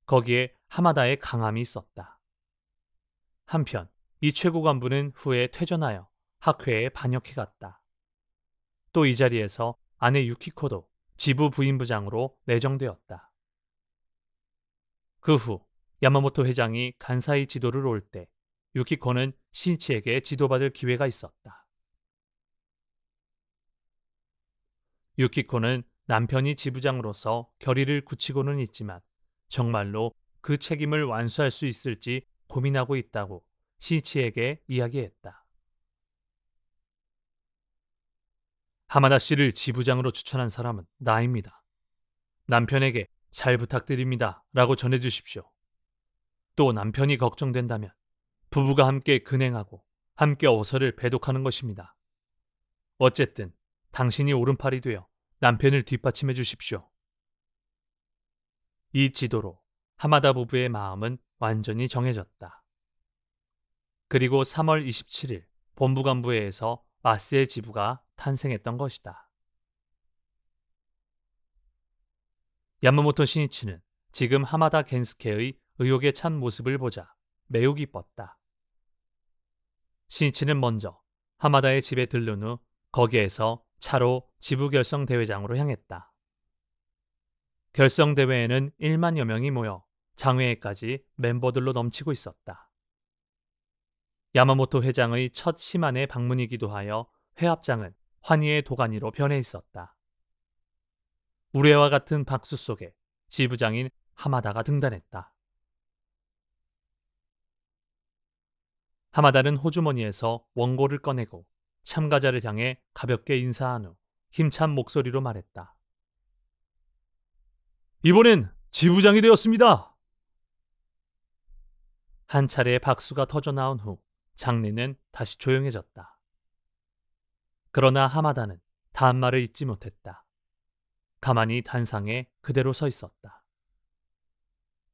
거기에 하마다의 강함이 있었다. 한편 이 최고 간부는 후에 퇴전하여 학회에 반역해 갔다. 또 이 자리에서 아내 유키코도 지부 부인부장으로 내정되었다. 그 후 야마모토 회장이 간사이 지도를 올 때 유키코는 신이치에게 지도받을 기회가 있었다. 유키코는 남편이 지부장으로서 결의를 굳히고는 있지만 정말로 그 책임을 완수할 수 있을지 고민하고 있다고 신이치에게 이야기했다. 하마다 씨를 지부장으로 추천한 사람은 나입니다. 남편에게 잘 부탁드립니다 라고 전해주십시오. 또 남편이 걱정된다면 부부가 함께 근행하고 함께 어서를 배독하는 것입니다. 어쨌든 당신이 오른팔이 되어 남편을 뒷받침해 주십시오. 이 지도로 하마다 부부의 마음은 완전히 정해졌다. 그리고 3월 27일 본부간부회에서 마스의 지부가 탄생했던 것이다. 야마모토 신이치는 지금 하마다 겐스케의 의욕에 찬 모습을 보자 매우 기뻤다. 신이치는 먼저 하마다의 집에 들른 후 거기에서 차로 지부결성대회장으로 향했다. 결성대회에는 1만여 명이 모여 장외에까지 멤버들로 넘치고 있었다. 야마모토 회장의 첫 시만의 방문이기도 하여 회합장은 환희의 도가니로 변해 있었다. 우레와 같은 박수 속에 지부장인 하마다가 등단했다. 하마다는 호주머니에서 원고를 꺼내고 참가자를 향해 가볍게 인사한 후 힘찬 목소리로 말했다. 이번엔 지부장이 되었습니다. 한 차례의 박수가 터져 나온 후 장내는 다시 조용해졌다. 그러나 하마다는 다음 말을 잊지 못했다. 가만히 단상에 그대로 서 있었다.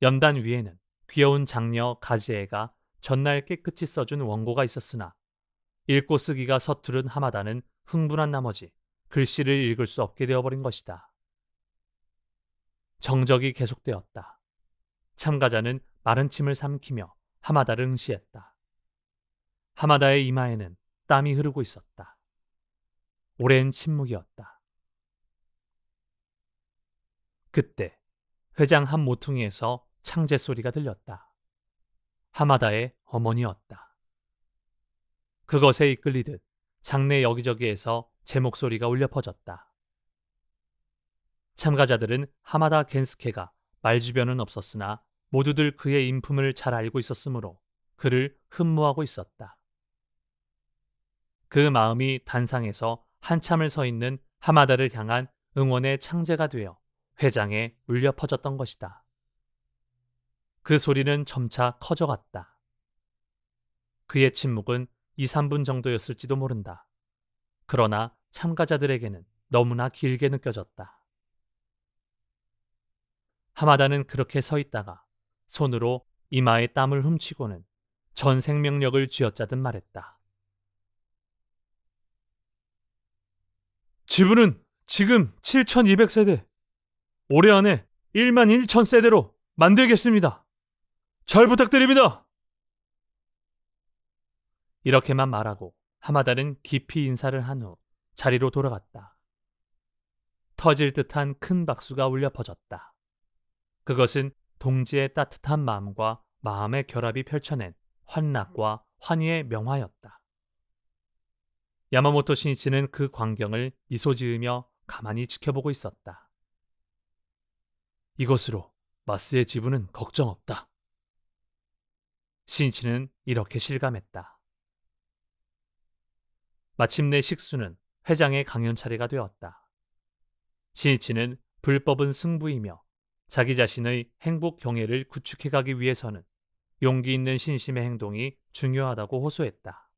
연단 위에는 귀여운 장녀 가지에가 전날 깨끗이 써준 원고가 있었으나 읽고 쓰기가 서투른 하마다는 흥분한 나머지 글씨를 읽을 수 없게 되어버린 것이다. 정적이 계속되었다. 참가자는 마른 침을 삼키며 하마다를 응시했다. 하마다의 이마에는 땀이 흐르고 있었다. 오랜 침묵이었다. 그때 회장 한 모퉁이에서 창제 소리가 들렸다. 하마다의 어머니였다. 그것에 이끌리듯 장내 여기저기에서 제 목소리가 울려 퍼졌다. 참가자들은 하마다 겐스케가 말 주변은 없었으나 모두들 그의 인품을 잘 알고 있었으므로 그를 흠모하고 있었다. 그 마음이 단상에서 한참을 서 있는 하마다를 향한 응원의 창제가 되어 회장에 울려 퍼졌던 것이다. 그 소리는 점차 커져갔다. 그의 침묵은 2, 3분 정도였을지도 모른다. 그러나 참가자들에게는 너무나 길게 느껴졌다. 하마다는 그렇게 서 있다가 손으로 이마에 땀을 훔치고는 전 생명력을 쥐어짜듯 말했다. 지부는 지금 7,200세대, 올해 안에 1만 1,000세대로 만들겠습니다. 잘 부탁드립니다. 이렇게만 말하고 하마다는 깊이 인사를 한 후 자리로 돌아갔다. 터질 듯한 큰 박수가 울려 퍼졌다. 그것은 동지의 따뜻한 마음과 마음의 결합이 펼쳐낸 환락과 환희의 명화였다. 야마모토 신이치는 그 광경을 미소 지으며 가만히 지켜보고 있었다. 이것으로 마스의 지부는 걱정 없다. 신이치는 이렇게 실감했다. 마침내 식수는 회장의 강연 차례가 되었다. 신이치는 불법은 승부이며 자기 자신의 행복 경애를 구축해가기 위해서는 용기 있는 신심의 행동이 중요하다고 호소했다.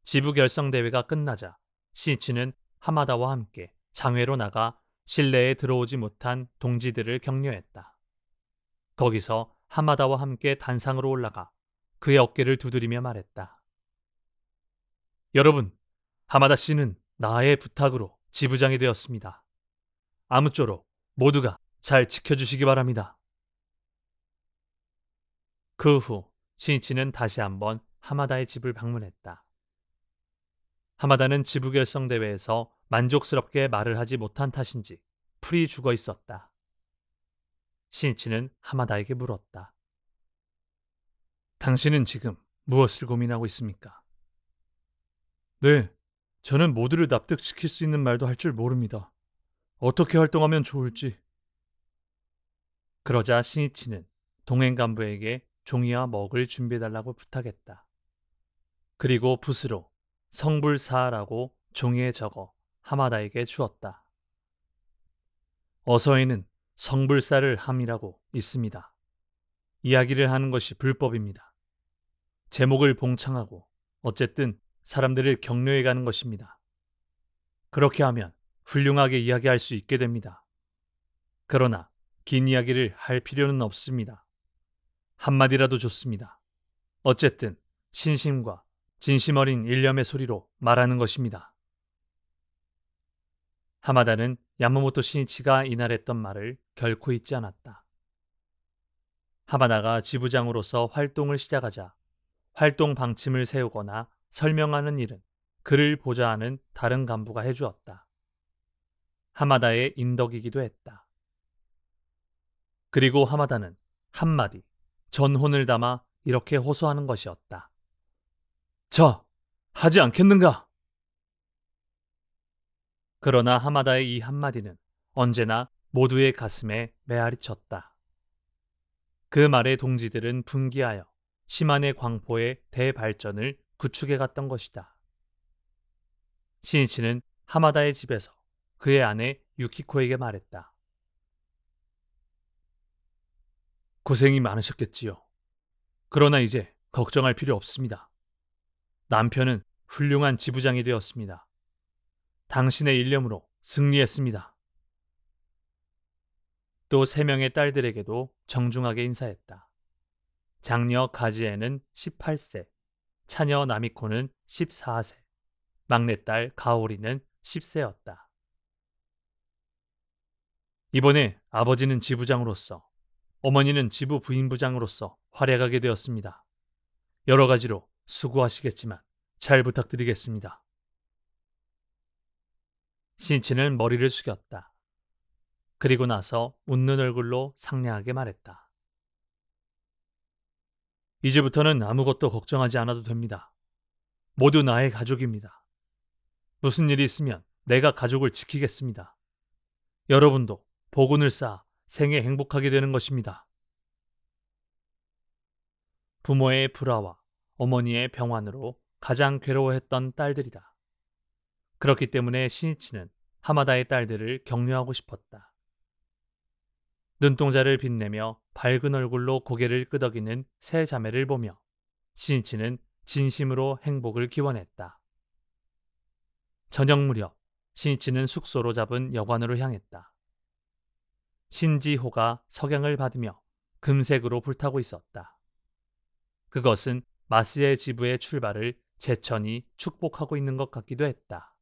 지부 결성 대회가 끝나자 신이치는 하마다와 함께 장외로 나가 실내에 들어오지 못한 동지들을 격려했다. 거기서 하마다와 함께 단상으로 올라가 그의 어깨를 두드리며 말했다. 여러분, 하마다 씨는 나의 부탁으로 지부장이 되었습니다. 아무쪼록 모두가 잘 지켜주시기 바랍니다. 그 후 신이치는 다시 한번 하마다의 집을 방문했다. 하마다는 지부결성대회에서 만족스럽게 말을 하지 못한 탓인지 풀이 죽어 있었다. 신이치는 하마다에게 물었다. 당신은 지금 무엇을 고민하고 있습니까? 네, 저는 모두를 납득시킬 수 있는 말도 할 줄 모릅니다. 어떻게 활동하면 좋을지. 그러자 신이치는 동행 간부에게 종이와 먹을 준비해달라고 부탁했다. 그리고 붓으로 성불사라고 종이에 적어 하마다에게 주었다. 어서에는 성불사를 함이라고 있습니다. 이야기를 하는 것이 불법입니다. 제목을 봉창하고 어쨌든 사람들을 격려해 가는 것입니다. 그렇게 하면 훌륭하게 이야기할 수 있게 됩니다. 그러나 긴 이야기를 할 필요는 없습니다. 한마디라도 좋습니다. 어쨌든 신심과 진심 어린 일념의 소리로 말하는 것입니다. 하마다는 야마모토 신이치가 이날 했던 말을 결코 잊지 않았다. 하마다가 지부장으로서 활동을 시작하자 활동 방침을 세우거나 설명하는 일은 그를 보자 하는 다른 간부가 해주었다. 하마다의 인덕이기도 했다. 그리고 하마다는 한마디, 전혼을 담아 이렇게 호소하는 것이었다. 하지 않겠는가? 그러나 하마다의 이 한마디는 언제나 모두의 가슴에 메아리 쳤다. 그 말에 동지들은 분기하여 시만의 광포의 대발전을 구축해 갔던 것이다. 신이치는 하마다의 집에서 그의 아내 유키코에게 말했다. 고생이 많으셨겠지요. 그러나 이제 걱정할 필요 없습니다. 남편은 훌륭한 지부장이 되었습니다. 당신의 일념으로 승리했습니다. 또 3명의 딸들에게도 정중하게 인사했다. 장녀 가지에는 18세, 차녀 나미코는 14세, 막내딸 가오리는 10세였다. 이번에 아버지는 지부장으로서, 어머니는 지부 부인부장으로서 활약하게 되었습니다. 여러 가지로 수고하시겠지만 잘 부탁드리겠습니다. 신이치는 머리를 숙였다. 그리고 나서 웃는 얼굴로 상냥하게 말했다. 이제부터는 아무것도 걱정하지 않아도 됩니다. 모두 나의 가족입니다. 무슨 일이 있으면 내가 가족을 지키겠습니다. 여러분도 복운을 쌓아 생에 행복하게 되는 것입니다. 부모의 불화와 어머니의 병환으로 가장 괴로워했던 딸들이다. 그렇기 때문에 신이치는 하마다의 딸들을 격려하고 싶었다. 눈동자를 빛내며 밝은 얼굴로 고개를 끄덕이는 세 자매를 보며 신이치는 진심으로 행복을 기원했다. 저녁 무렵 신이치는 숙소로 잡은 여관으로 향했다. 신지호가 석양을 받으며 금색으로 불타고 있었다. 그것은 마스의 지부의 출발을 제천이 축복하고 있는 것 같기도 했다.